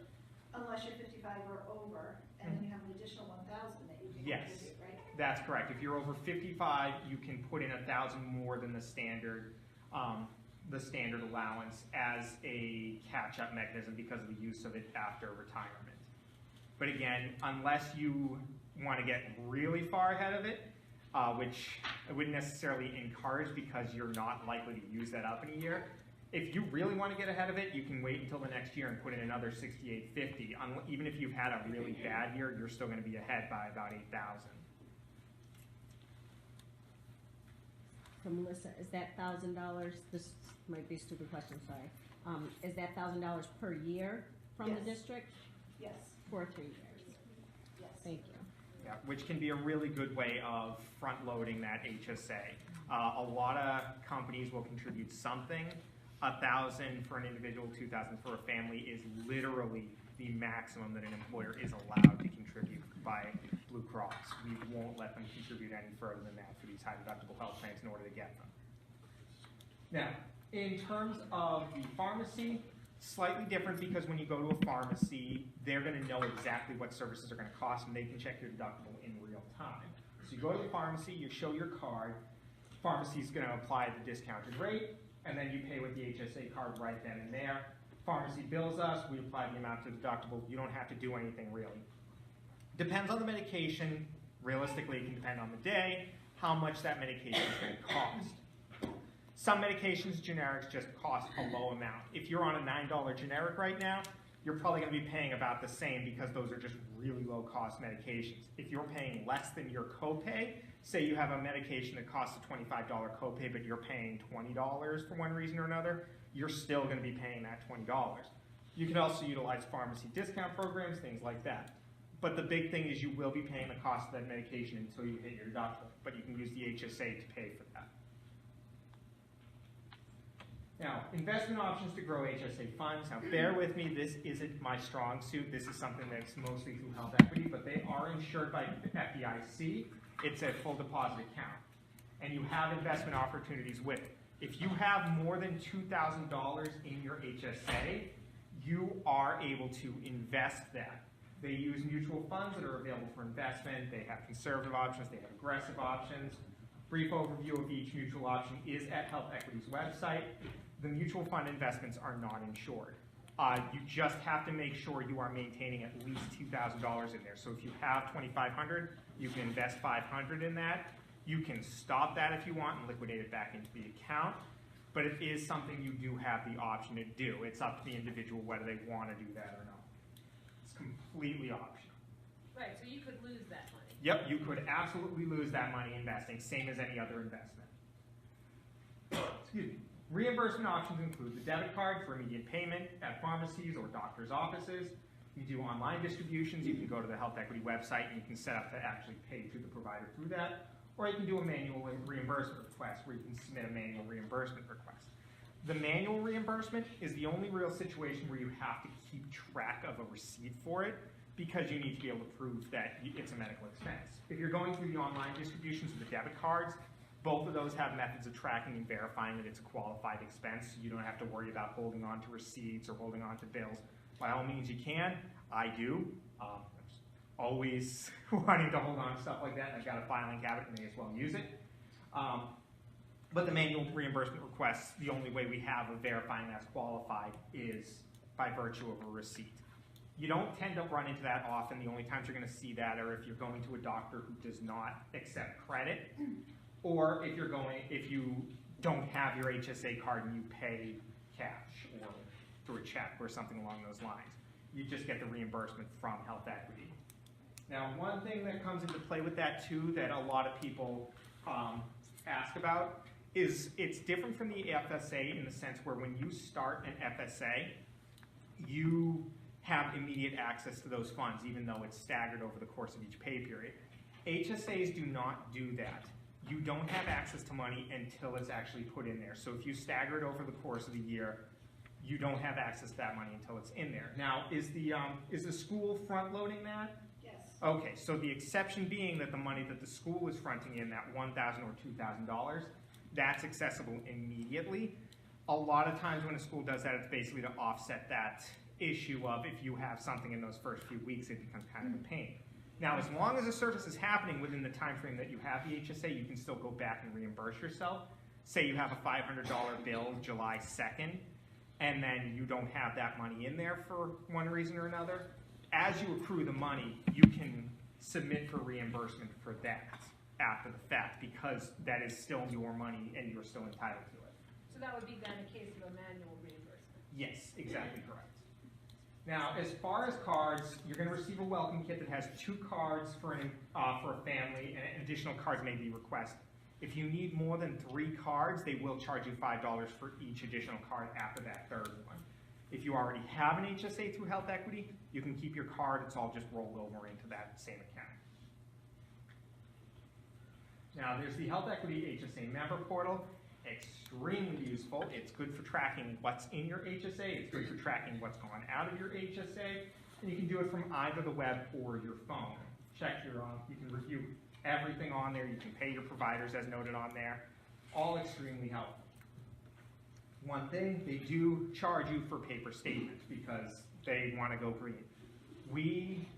Unless you're 55 or over, and then you have an additional 1,000 that you can Yes. contribute, right? That's correct. If you're over 55, you can put in 1,000 more than the standard allowance as a catch-up mechanism because of the use of it after retirement. But again, unless you want to get really far ahead of it, which I wouldn't necessarily encourage because you're not likely to use that up in a year. If you really want to get ahead of it, you can wait until the next year and put in another $6,850. Even if you've had a really bad year, you're still going to be ahead by about $8,000. So Melissa, is that $1,000, this might be a stupid question, sorry. Is that $1,000 per year from the Yes. district Yes, for 3 years? yes. Thank you. Yeah, which can be a really good way of front-loading that HSA. A lot of companies will contribute something. 1,000 for an individual, 2,000 for a family is literally the maximum that an employer is allowed to contribute by Blue Cross. We won't let them contribute any further than that for these high-deductible health plans in order to get them. Now, in terms of the pharmacy, slightly different because when you go to a pharmacy, they're going to know exactly what services are going to cost and they can check your deductible in real time. So you go to the pharmacy, you show your card, pharmacy's going to apply the discounted rate, and then you pay with the HSA card right then and there. Pharmacy bills us, we apply the amount to deductible, you don't have to do anything really. Depends on the medication, realistically it can depend on the day, how much that medication is going to cost. Some medications, generics, just cost a low amount. If you're on a $9 generic right now, you're probably going to be paying about the same because those are just really low cost medications. If you're paying less than your copay, say you have a medication that costs a $25 copay, but you're paying $20 for one reason or another, you're still going to be paying that $20. You can also utilize pharmacy discount programs, things like that. But the big thing is you will be paying the cost of that medication until you hit your deductible, but you can use the HSA to pay for that. Now, investment options to grow HSA funds. Now, bear with me, this isn't my strong suit. This is something that's mostly through health equity, but they are insured by the FDIC. It's a full deposit account, and you have investment opportunities with it. If you have more than $2,000 in your HSA, you are able to invest that. They use mutual funds that are available for investment. They have conservative options. They have aggressive options. Brief overview of each mutual option is at Health Equity's website. The mutual fund investments are not insured. You just have to make sure you are maintaining at least $2,000 in there. So if you have $2,500, you can invest $500 in that. You can stop that if you want and liquidate it back into the account. But it is something you do have the option to do. It's up to the individual whether they want to do that or not. It's completely optional. Right, so you could lose that money. Yep, you could absolutely lose that money investing, same as any other investment. Excuse me. Reimbursement options include the debit card for immediate payment at pharmacies or doctor's offices, You do online distributions, you can go to the Health Equity website and you can set up to actually pay to the provider through that, or you can do a manual reimbursement request where you can submit a manual reimbursement request. The manual reimbursement is the only real situation where you have to keep track of a receipt for it because you need to be able to prove that it's a medical expense. If you're going through the online distributions of the debit cards, both of those have methods of tracking and verifying that it's a qualified expense. So you don't have to worry about holding on to receipts or holding on to bills. By all means you can. I do. I'm always wanting to hold on to stuff like that, and I've got a filing cabinet and may as well use it. But the manual reimbursement requests, the only way we have of verifying that's qualified is by virtue of a receipt. You don't tend to run into that often. The only times you're going to see that are if you're going to a doctor who does not accept credit, or if you don't have your HSA card and you pay cash or through a check or something along those lines. You just get the reimbursement from Health Equity. Now, one thing that comes into play with that too that a lot of people ask about is it's different from the FSA in the sense where when you start an FSA, you have immediate access to those funds, even though it's staggered over the course of each pay period. HSAs do not do that. You don't have access to money until it's actually put in there. So if you stagger it over the course of the year, you don't have access to that money until it's in there. Now, is the school front-loading that? Yes. Okay, so the exception being that the money that the school is fronting in, that $1,000 or $2,000, that's accessible immediately. A lot of times when a school does that, it's basically to offset that issue of if you have something in those first few weeks, it becomes kind of a pain. Now, as long as the service is happening within the time frame that you have the HSA, you can still go back and reimburse yourself. Say you have a $500 bill July 2nd, and then you don't have that money in there for one reason or another. As you accrue the money, you can submit for reimbursement for that after the fact because that is still your money and you're still entitled to it. So that would be then a case of a manual reimbursement. Yes, exactly correct. Now, as far as cards, you're going to receive a welcome kit that has 2 cards for a family, and additional cards may be requested. If you need more than 3 cards, they will charge you $5 for each additional card after that 3rd one. If you already have an HSA through Health Equity, you can keep your card. It's all just rolled over into that same account. Now, there's the Health Equity HSA member portal. Extremely useful. It's good for tracking what's in your HSA. It's good for tracking what's gone out of your HSA. And you can do it from either the web or your phone. You can review everything on there. You can pay your providers as noted on there. All extremely helpful. One thing, they do charge you for paper statements because they want to go green. We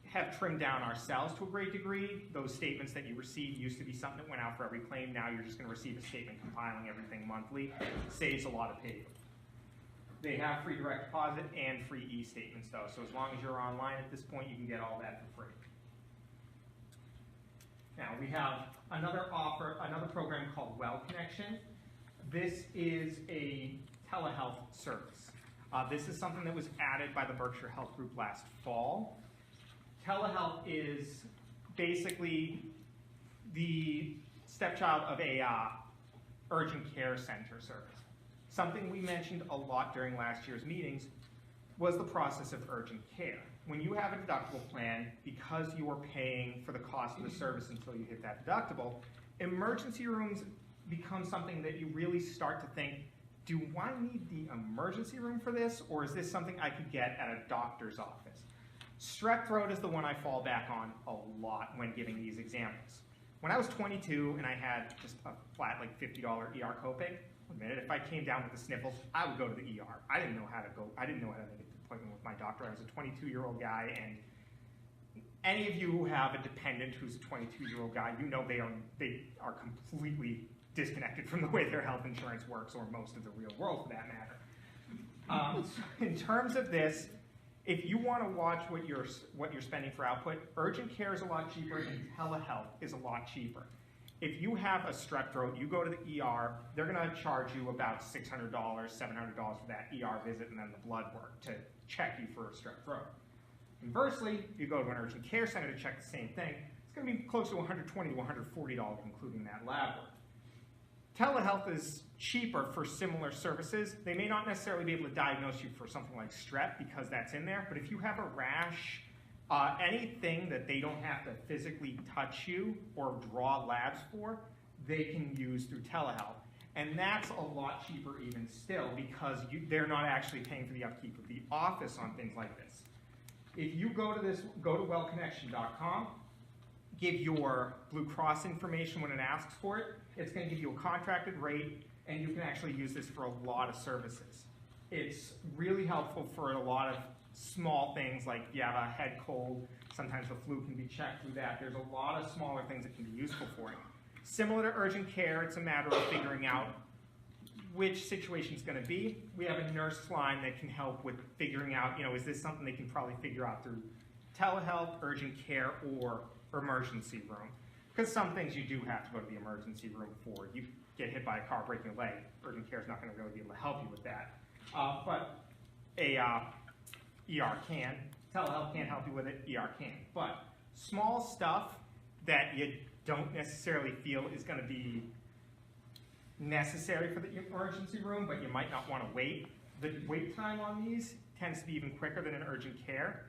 have trimmed down ourselves to a great degree. Those statements that you receive used to be something that went out for every claim. Now you're just going to receive a statement compiling everything monthly. Saves a lot of paper. They have free direct deposit and free e-statements though, so as long as you're online at this point, you can get all that for free. Now we have another program called Well Connection. This is a telehealth service. This is something that was added by the Berkshire Health Group last fall. Telehealth is basically the stepchild of a urgent care center service. Something we mentioned a lot during last year's meetings was the process of urgent care. When you have a deductible plan, because you are paying for the cost of the service until you hit that deductible, emergency rooms become something that you really start to think, do I need the emergency room for this, or is this something I could get at a doctor's office? Strep throat is the one I fall back on a lot when giving these examples. When I was 22 and I had just a flat like $50 ER copay, if I came down with the sniffles, I would go to the ER. I didn't know how to make an appointment with my doctor. I was a 22-year-old guy, and any of you who have a dependent who's a 22-year-old guy, you know they are completely disconnected from the way their health insurance works, or most of the real world for that matter. In terms of this, if you want to watch what you're spending for output, urgent care is a lot cheaper and telehealth is a lot cheaper. If you have a strep throat, you go to the ER, they're going to charge you about $600, $700 for that ER visit and then the blood work to check you for a strep throat. Conversely, you go to an urgent care center to check the same thing, it's going to be close to $120 to $140 including that lab work. telehealth is cheaper for similar services. They may not necessarily be able to diagnose you for something like strep because that's in there, but if you have a rash, anything that they don't have to physically touch you or draw labs for, they can use through telehealth. And that's a lot cheaper even still because they're not actually paying for the upkeep of the office on things like this. If you go to wellconnection.com, give your Blue Cross information when it asks for it, it's going to give you a contracted rate, and you can actually use this for a lot of services. It's really helpful for a lot of small things like if you have a head cold, sometimes the flu can be checked through that. There's a lot of smaller things that can be useful for you. Similar to urgent care, it's a matter of figuring out which situation is going to be. We have a nurse line that can help with figuring out, is this something they can probably figure out through telehealth, urgent care, or emergency room. Because some things you do have to go to the emergency room for. You get hit by a car, break your leg, urgent care is not going to really be able to help you with that. But a ER can. Telehealth can't help you with it, ER can. But small stuff that you don't necessarily feel is going to be necessary for the emergency room, but you might not want to wait. The wait time on these tends to be even quicker than in urgent care.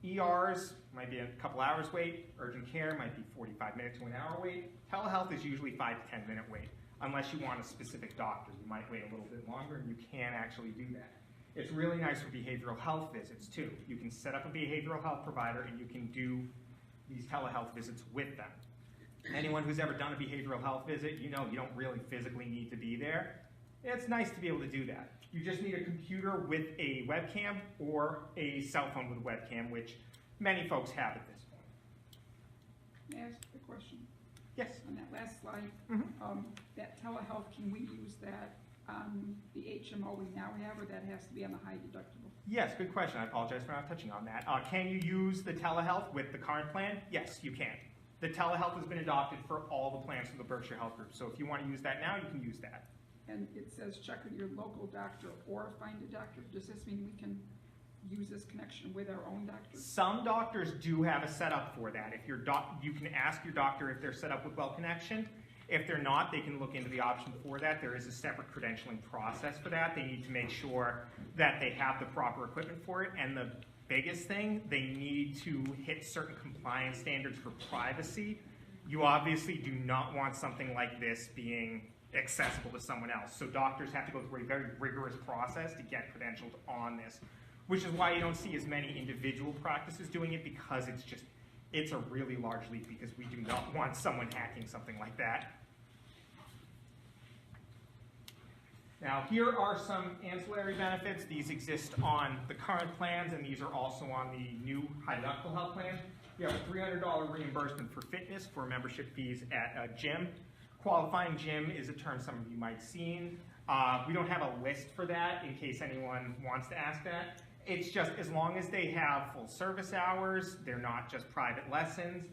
ERs might be a couple hours wait. Urgent care might be 45 minutes to an hour wait. Telehealth is usually 5 to 10 minute wait. Unless you want a specific doctor, you might wait a little bit longer, and you can actually do that. It's really nice for behavioral health visits too. You can set up a behavioral health provider and you can do these telehealth visits with them. Anyone who's ever done a behavioral health visit, you know you don't really physically need to be there. It's nice to be able to do that. You just need a computer with a webcam or a cell phone with a webcam, which many folks have at this point. May I ask a question? Yes. On that last slide, Mm-hmm. that telehealth, can we use that on the HMO we now have, or that has to be on the high deductible? Yes, good question. I apologize for not touching on that. Can you use the telehealth with the current plan? Yes, you can. The telehealth has been adopted for all the plans from the Berkshire Health Group. So if you want to use that now, you can use that. And it says check with your local doctor or find a doctor. Does this mean we can use this connection with our own doctor? Some doctors do have a setup for that. If you can ask your doctor if they're set up with Well Connection. If they're not, they can look into the option for that. There is a separate credentialing process for that. They need to make sure that they have the proper equipment for it. And the biggest thing, they need to hit certain compliance standards for privacy. You obviously do not want something like this being accessible to someone else. So doctors have to go through a very rigorous process to get credentialed on this, which is why you don't see as many individual practices doing it, because it's a really large leap, because we do not want someone hacking something like that. Now, here are some ancillary benefits. These exist on the current plans, and these are also on the new high deductible health plan. You have a $300 reimbursement for fitness for membership fees at a gym. Qualifying gym is a term some of you might have seen. We don't have a list for that in case anyone wants to ask that. It's just as long as they have full service hours, they're not just private lessons,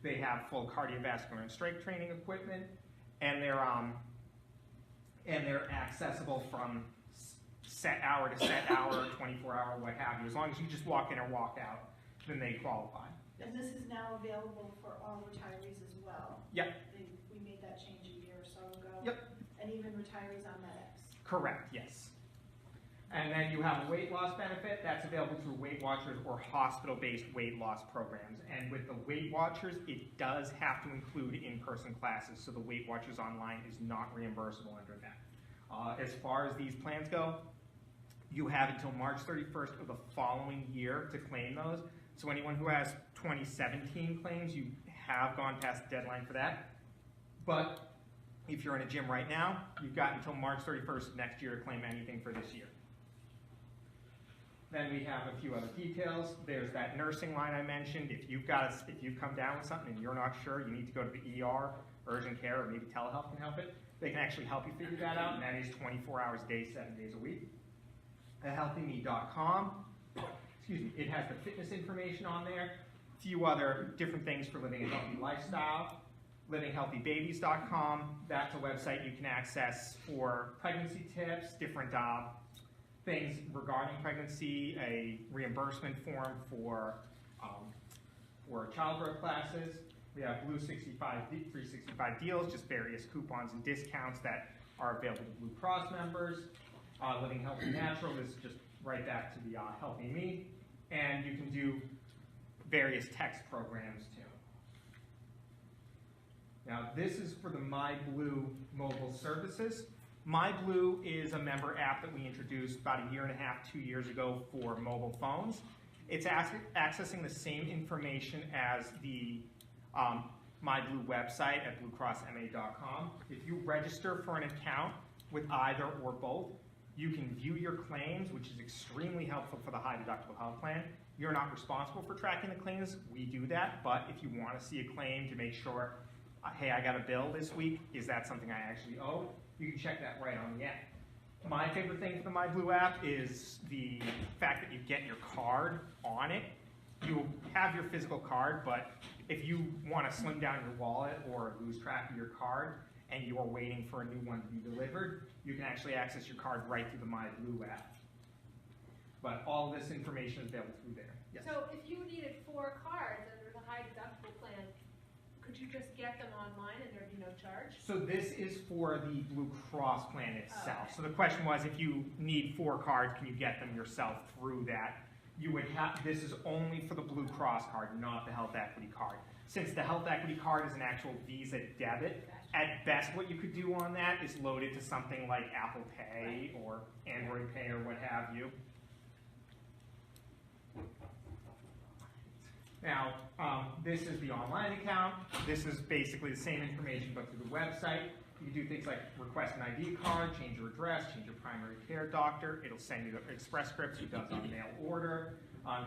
they have full cardiovascular and strength training equipment, and they're accessible from set hour to set hour, 24-hour, what have you. As long as you just walk in or walk out, then they qualify. And this is now available for all retirees as well. Yep. We made that change a year or so ago. Yep. And even retirees on MedX. Correct, yes. And then you have a weight loss benefit that's available through Weight Watchers or hospital-based weight loss programs. And with the Weight Watchers, it does have to include in-person classes, so the Weight Watchers online is not reimbursable under that. As far as these plans go, you have until March 31st of the following year to claim those. So anyone who has 2017 claims, you have gone past the deadline for that. But if you're in a gym right now, you've got until March 31st of next year to claim anything for this year. Then we have a few other details. There's that nursing line I mentioned. If you've come down with something and you're not sure, you need to go to the ER, urgent care, or maybe telehealth can help it. They can actually help you figure that out, and that is 24 hours a day, 7 days a week. Healthyme.com. Excuse me. It has the fitness information on there. A few other different things for living a healthy lifestyle. LivingHealthyBabies.com. That's a website you can access for pregnancy tips, different things regarding pregnancy, a reimbursement form for childbirth classes. We have Blue 365 deals, just various coupons and discounts that are available to Blue Cross members. Living Healthy Natural is just right back to the Healthy Me. And you can do various text programs too. Now this is for the MyBlue mobile services. MyBlue is a member app that we introduced about 1.5 years, 2 years ago for mobile phones. It's accessing the same information as the MyBlue website at bluecrossma.com. If you register for an account with either or both, you can view your claims, which is extremely helpful for the high deductible health plan. You're not responsible for tracking the claims, we do that, but if you want to see a claim to make sure, hey, I got a bill this week, is that something I actually owe? You can check that right on the app. My favorite thing for the MyBlue app is the fact that you get your card on it. You have your physical card, but if you want to slim down your wallet or lose track of your card and you are waiting for a new one to be delivered, you can actually access your card right through the MyBlue app. But all this information is available through there. Yes? So if you needed 4 cards under the high deductible plan, could you just get them online and there'd be no charge? So this is for the Blue Cross plan itself. Oh, okay. So the question was, if you need 4 cards, can you get them yourself through that? You would have, this is only for the Blue Cross card, not the Health Equity card. Since the Health Equity card is an actual Visa debit, at best what you could do on that is load it to something like Apple Pay or Android Pay or what have you. Now, this is the online account. This is basically the same information but through the website. You can do things like request an ID card, change your address, change your primary care doctor. It'll send you the Express Scripts, it does on mail order.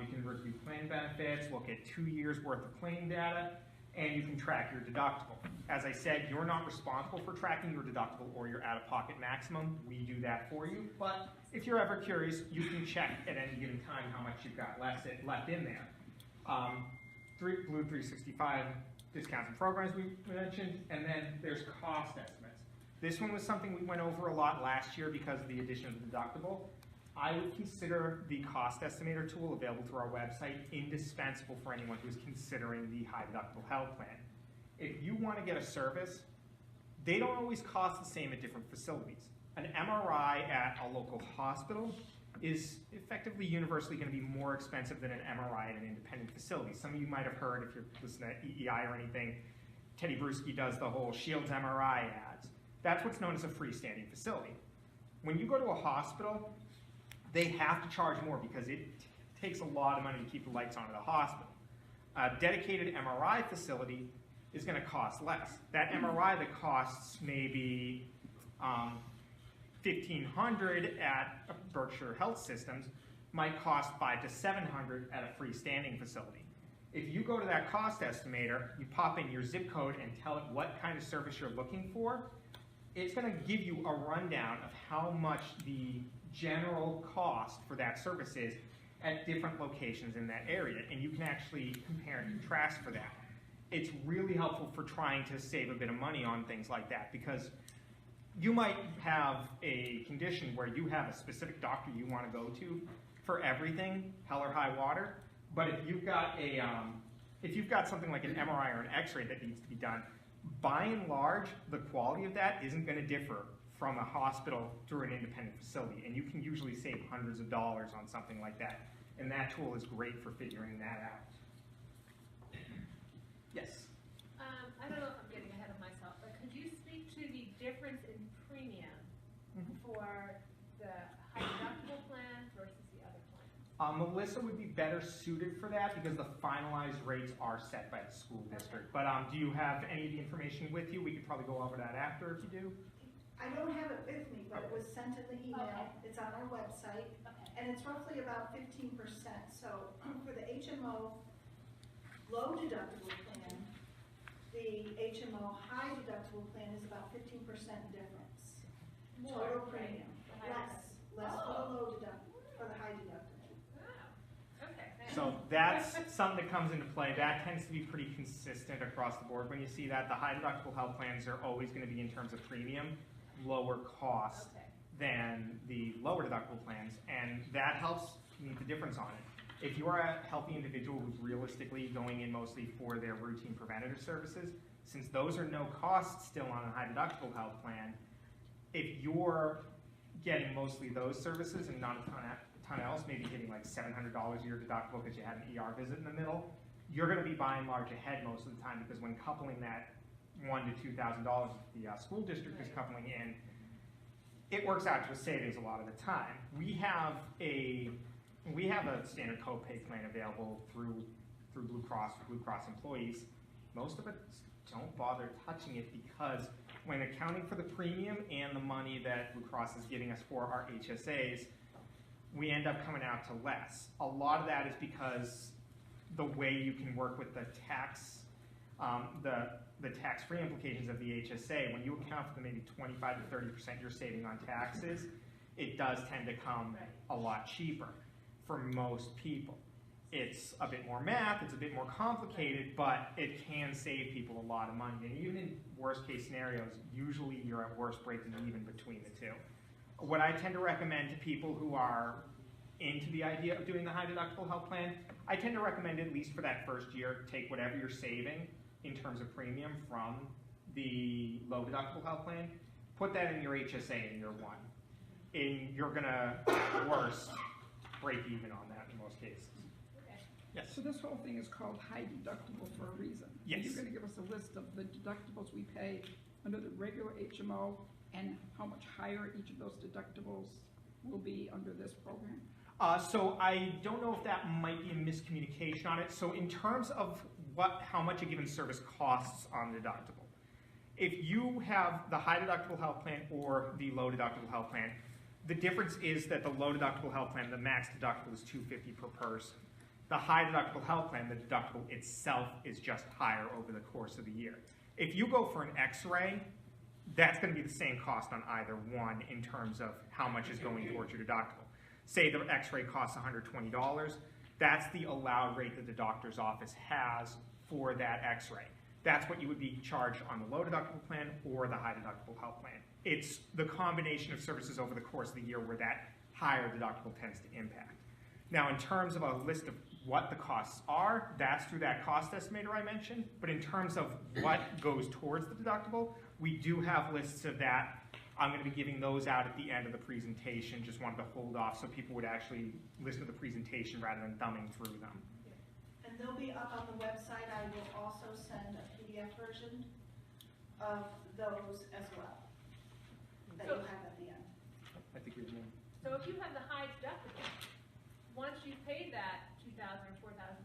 You can review plan benefits, look at 2 years worth of claim data, and you can track your deductible. As I said, you're not responsible for tracking your deductible or your out-of-pocket maximum. We do that for you, but if you're ever curious, you can check at any given time how much you've got left in there. Blue 365 discounts and programs we mentioned, and then there's cost estimates. This one was something we went over a lot last year because of the addition of the deductible. I would consider the cost estimator tool available through our website indispensable for anyone who's considering the high deductible health plan. If you want to get a service, they don't always cost the same at different facilities. An MRI at a local hospital is effectively universally going to be more expensive than an MRI at an independent facility. Some of you might have heard, if you're listening to EEI or anything, Teddy Bruschi does the whole Shields MRI ads. That's what's known as a freestanding facility. When you go to a hospital, they have to charge more because it takes a lot of money to keep the lights on at a hospital. A dedicated MRI facility is going to cost less. That MRI that costs maybe $1,500 at Berkshire Health Systems might cost $500 to $700 at a freestanding facility. If you go to that cost estimator, you pop in your zip code and tell it what kind of service you're looking for, it's going to give you a rundown of how much the general cost for that service is at different locations in that area, and you can actually compare and contrast for that. It's really helpful for trying to save a bit of money on things like that, because you might have a condition where you have a specific doctor you want to go to for everything, hell or high water, but if you've got something like an MRI or an X-ray that needs to be done, by and large, the quality of that isn't going to differ from a hospital through an independent facility, and you can usually save hundreds of dollars on something like that, and that tool is great for figuring that out. Yes? I don't know if I'm getting ahead of myself, but could you speak to the difference in premium for the high deductible plan versus the other plans? Melissa would be better suited for that because the finalized rates are set by the school district. But do you have any of the information with you? We could probably go over that after if you do. I don't have it with me, but it was sent in the email. Okay. It's on our website, and it's roughly about 15%. So for the HMO low deductible plan, the HMO high deductible plan is about 15% difference. More, Total right? premium. The high Less for the low deductible, for the high deductible. Oh, okay. So that's something that comes into play. That tends to be pretty consistent across the board. When you see that, the high deductible health plans are always going to be, in terms of premium, lower cost than the lower deductible plans, and that helps meet the difference on it. If you are a healthy individual who's realistically going in mostly for their routine preventative services, since those are no cost still on a high deductible health plan, if you're getting mostly those services and not a ton else, maybe hitting like $700 a year deductible because you had an ER visit in the middle, you're going to be by and large ahead most of the time, because when coupling that $1,000 to $2,000 the school district is coupling in, it works out to a savings a lot of the time. We have a standard copay plan available through Blue Cross for Blue Cross employees. Most of us don't bother touching it because when accounting for the premium and the money that Blue Cross is giving us for our HSAs, we end up coming out to less. A lot of that is because the way you can work with the tax, the tax-free implications of the HSA, when you account for the maybe 25 to 30% you're saving on taxes, it does tend to come a lot cheaper for most people. It's a bit more math, it's a bit more complicated, but it can save people a lot of money. And even in worst case scenarios, usually you're at worst breaking even between the two. What I tend to recommend to people who are into the idea of doing the high deductible health plan, I tend to recommend, at least for that first year, take whatever you're saving in terms of premium from the low deductible health plan, put that in your HSA in year one. And you're gonna, at worst, break even on that in most cases. Yes. So this whole thing is called high deductible for a reason. Yes. You're gonna give us a list of the deductibles we pay under the regular HMO and how much higher each of those deductibles will be under this program? So I don't know if that might be a miscommunication on it. So in terms of how much a given service costs on the deductible, if you have the high deductible health plan or the low deductible health plan, the difference is that the low deductible health plan, the max deductible is $250 per person. The high deductible health plan, the deductible itself is just higher over the course of the year. If you go for an X-ray, that's going to be the same cost on either one in terms of how much is going towards your deductible. Say the X-ray costs $120, that's the allowed rate that the doctor's office has for that X-ray. That's what you would be charged on the low deductible plan or the high deductible health plan. It's the combination of services over the course of the year where that higher deductible tends to impact. Now, in terms of a list of what the costs are, that's through that cost estimator I mentioned. But in terms of what goes towards the deductible, we do have lists of that. I'm going to be giving those out at the end of the presentation. Just wanted to hold off so people would actually listen to the presentation rather than thumbing through them. And they'll be up on the website. I will also send a PDF version of those as well that you'll have at the end. I think you're doing. So if you have the high deductible, once you pay that $2,000 or $4,000,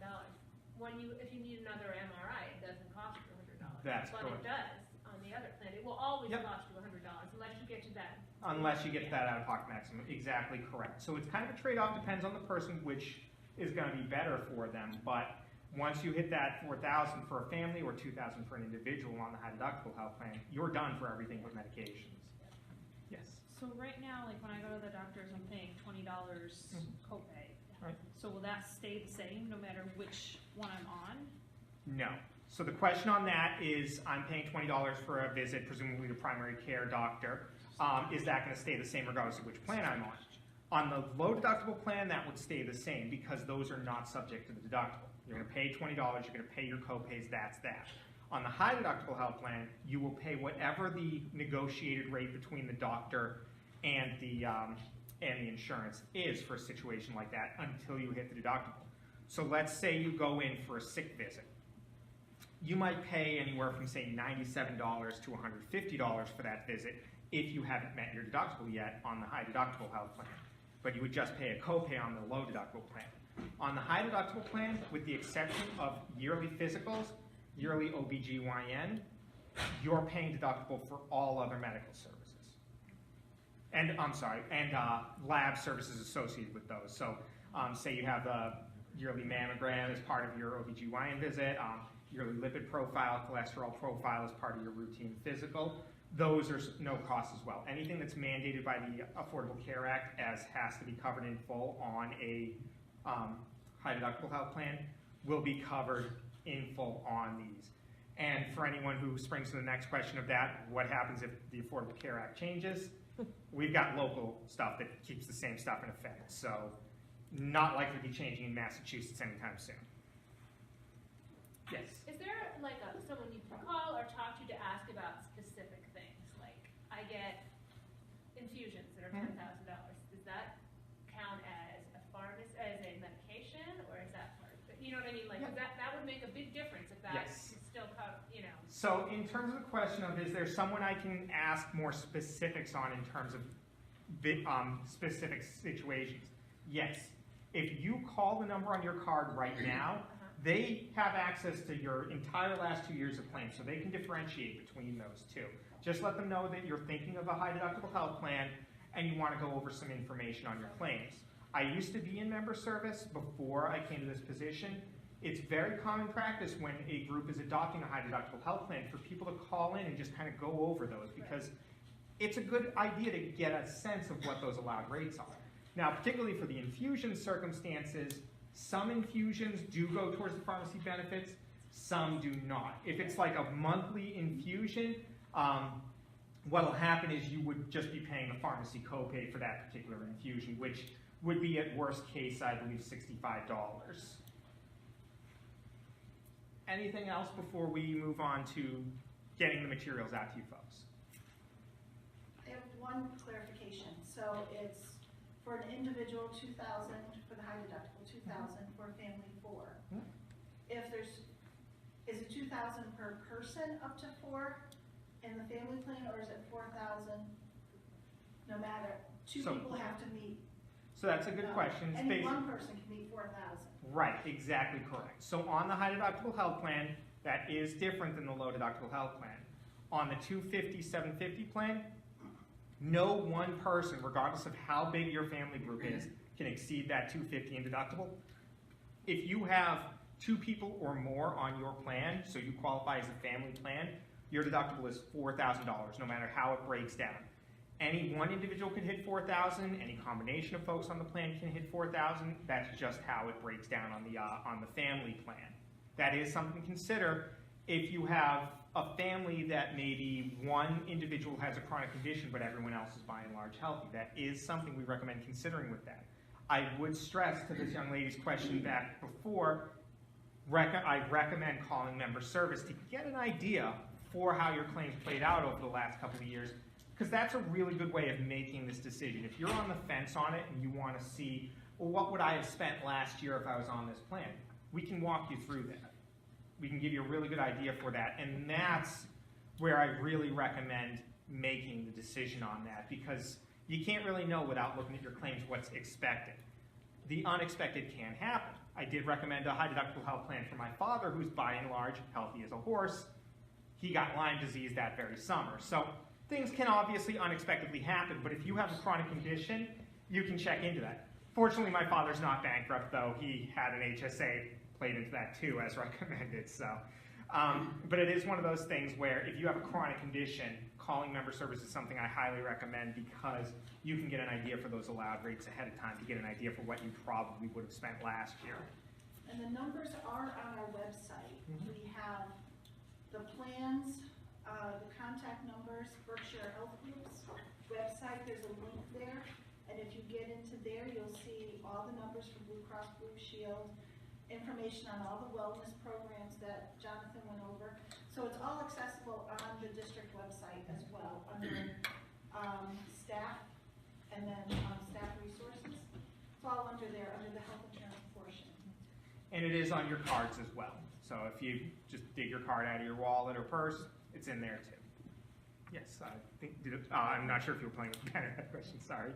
if you need another MRI, it doesn't cost you $100. That's but correct. It does on the other plan. It will always Yep. cost you $100 unless you get to that. Unless you get to that out-of-pocket maximum. Exactly correct. So it's kind of a trade-off, depends on the person which is going to be better for them. But once you hit that $4,000 for a family or $2,000 for an individual on the high deductible health plan, you're done for everything with medications. Yes. So right now, like when I go to the doctors, I'm paying $20 copay. Right. So will that stay the same no matter which one I'm on? No. So the question on that is, I'm paying $20 for a visit, presumably the primary care doctor. Is that going to stay the same regardless of which plan I'm on? On the low deductible plan, that would stay the same because those are not subject to the deductible. You're going to pay $20, you're going to pay your copays, that's that. On the high deductible health plan, you will pay whatever the negotiated rate between the doctor and the insurance is for a situation like that until you hit the deductible. So let's say you go in for a sick visit. You might pay anywhere from, say, $97 to $150 for that visit if you haven't met your deductible yet on the high deductible health plan. But you would just pay a copay on the low deductible plan. On the high deductible plan, with the exception of yearly physicals, yearly OBGYN, you're paying deductible for all other medical services. And, lab services associated with those. So, say you have a yearly mammogram as part of your OBGYN visit, yearly lipid profile, cholesterol profile as part of your routine physical. Those are no cost as well. Anything that's mandated by the Affordable Care Act as has to be covered in full on a high deductible health plan will be covered in full on these. And for anyone who springs to the next question of that, what happens if the Affordable Care Act changes? We've got local stuff that keeps the same stuff in effect. So not likely to be changing in Massachusetts anytime soon. Yes? Is there like someone you can call or talk to ask about specific things? Like, I get infusions that are $10,000. Does that count as a as a medication, or is that part of it? You know what I mean? Like, 'cause that would make a big difference if that Yes. is still you know. So in terms of the question of is there someone I can ask more specifics on in terms of specific situations? Yes. If you call the number on your card right now, they have access to your entire last 2 years of claims, so they can differentiate between those two. Just let them know that you're thinking of a high deductible health plan and you want to go over some information on your claims. I used to be in member service before I came to this position. It's very common practice when a group is adopting a high deductible health plan for people to call in and just kind of go over those, because it's a good idea to get a sense of what those allowed rates are. Now, particularly for the infusion circumstances, some infusions do go towards the pharmacy benefits, some do not. If it's like a monthly infusion, what'll happen is you would just be paying the pharmacy copay for that particular infusion, which would be at worst case, I believe, $65. Anything else before we move on to getting the materials out to you folks? I have one clarification. So it's for an individual 2,000 for the high deductible, 2,000 for a family of 4. If is it 2,000 per person up to 4 in the family plan, or is it 4,000 no matter? Two people have to meet. So that's a good question. It's Any one person can meet 4,000. Right, exactly correct. So on the high deductible health plan, that is different than the low deductible health plan. On the 250, 750 plan, no one person, regardless of how big your family group is, can exceed that 250 in deductible. If you have 2 people or more on your plan, so you qualify as a family plan, your deductible is $4,000, no matter how it breaks down. Any one individual can hit 4,000. Any combination of folks on the plan can hit 4,000. That's just how it breaks down on the family plan. That is something to consider if you have a family that maybe one individual has a chronic condition, but everyone else is by and large healthy. That is something we recommend considering with that. I would stress to this young lady's question back before, I recommend calling member service to get an idea for how your claims played out over the last couple of years, because that's a really good way of making this decision. If you're on the fence on it and you want to see, well, what would I have spent last year if I was on this plan? We can walk you through that. We can give you a really good idea for that, and that's where I really recommend making the decision on that, because you can't really know without looking at your claims what's expected. The unexpected can happen. I did recommend a high deductible health plan for my father, who's by and large healthy as a horse. He got Lyme disease that very summer. So things can obviously unexpectedly happen, but if you have a chronic condition, you can check into that. Fortunately, my father's not bankrupt, though. He had an HSA played into that too, as recommended. So, but it is one of those things where if you have a chronic condition, calling member service is something I highly recommend, because you can get an idea for those allowed rates ahead of time to get an idea for what you probably would have spent last year. And the numbers are on our website. We have the plans, the contact numbers, Berkshire Health Group's website. There's a link there, and if you get into there, you'll see all the numbers for Blue Cross Blue Shield, information on all the wellness programs that Jonathan went over. So it's all accessible on the district website as well, under staff, and then staff resources. It's all under there, under the health insurance portion. And it is on your cards as well. So if you just dig your card out of your wallet or purse, it's in there too. Yes, I think, I'm not sure if you were playing with that question, sorry.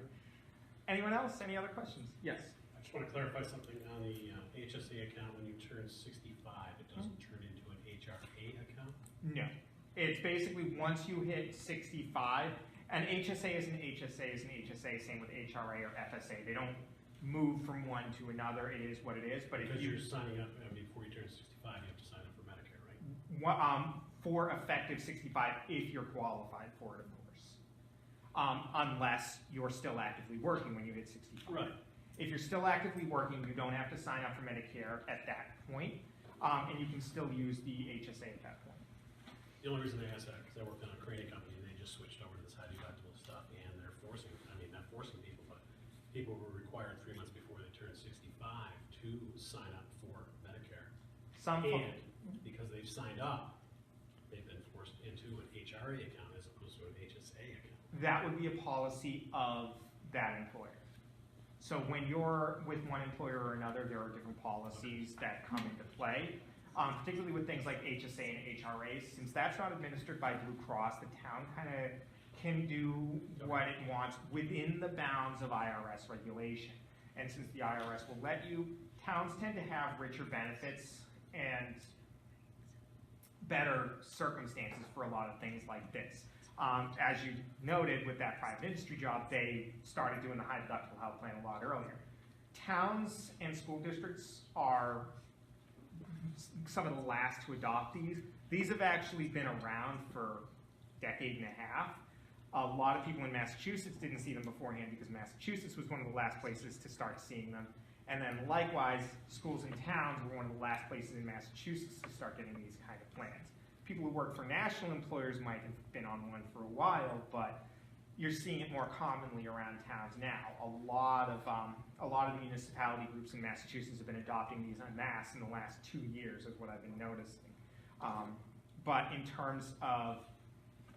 Anyone else? Any other questions? Yes. I just want to clarify something on the HSA account. When you turn 65, it doesn't turn into an HRA account? No. It's basically once you hit 65, an HSA is an HSA is an HSA, same with HRA or FSA. They don't move from one to another. It is what it is. But because if you're signing up, before you turn 65, you have to sign up for Medicare, right? For effective 65, if you're qualified for it, of course. Unless you're still actively working when you hit 65. Right. If you're still actively working, you don't have to sign up for Medicare at that point, and you can still use the HSA at that point. The only reason I asked that, because I worked on a cleaning company, and they just switched over to this high deductible stuff, and they're forcing, not forcing people, but people were required 3 months before they turned 65 to sign up for Medicare. Some And because they've signed up, they've been forced into an HRA account as opposed to an HSA account. that would be a policy of that employer. So when you're with one employer or another, there are different policies that come into play, particularly with things like HSA and HRAs. Since that's not administered by Blue Cross, the town kind of can do what it wants within the bounds of IRS regulation. And since the IRS will let you, towns tend to have richer benefits and better circumstances for a lot of things like this. As you noted with that private industry job, they started doing the high deductible health plan a lot earlier. Towns and school districts are some of the last to adopt these. These have actually been around for a decade and a half. A lot of people in Massachusetts didn't see them beforehand because Massachusetts was one of the last places to start seeing them. And then likewise, schools and towns were one of the last places in Massachusetts to start getting these kind of plans. People who work for national employers might have been on one for a while, but you're seeing it more commonly around towns now. A lot of municipality groups in Massachusetts have been adopting these en masse in the last 2 years, is what I've been noticing. But in terms of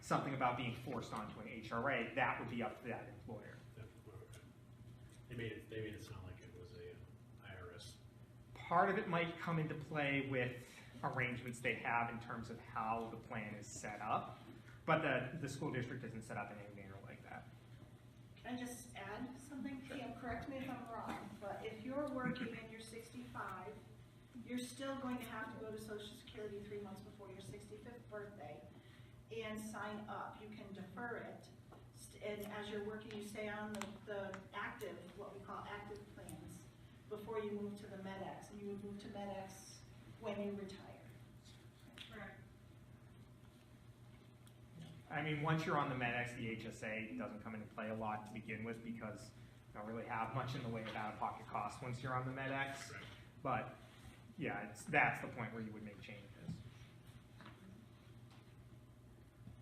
something about being forced onto an HRA, that would be up to that employer. They made it sound like it was a IRS. Part of it might come into play with arrangements they have in terms of how the plan is set up, but the school district isn't set up in any manner like that. Can I just add something? Pam, correct me if I'm wrong, but if you're working and you're 65, you're still going to have to go to Social Security 3 months before your 65th birthday and sign up. You can defer it, and as you're working, you stay on the active, what we call active plans, before you move to the MedX, and you would move to MedX when you retire. Correct. I mean, once you're on the MedX, the HSA doesn't come into play a lot to begin with because you don't really have much in the way of out-of-pocket costs once you're on the MedX. But yeah, that's the point where you would make changes.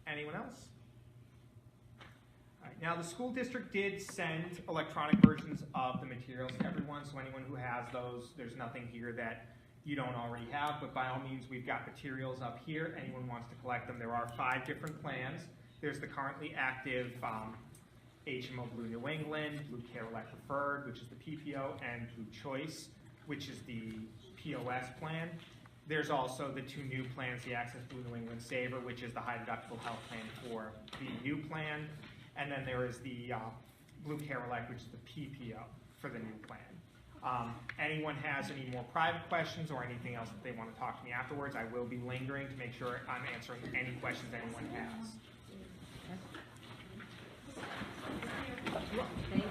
Anyone else? All right, now the school district did send electronic versions of the materials to everyone, so anyone who has those, there's nothing here that you don't already have, but by all means, we've got materials up here. Anyone wants to collect them. There are 5 different plans. There's the currently active HMO Blue New England, Blue Care Elect Preferred, which is the PPO, and Blue Choice, which is the POS plan. There's also the 2 new plans, the Access Blue New England Saver, which is the high deductible health plan for the new plan. And then there is the Blue Care Elect, which is the PPO for the new plan. Anyone has any more private questions or anything else that they want to talk to me afterwards, I will be lingering to make sure I'm answering any questions anyone has. Thank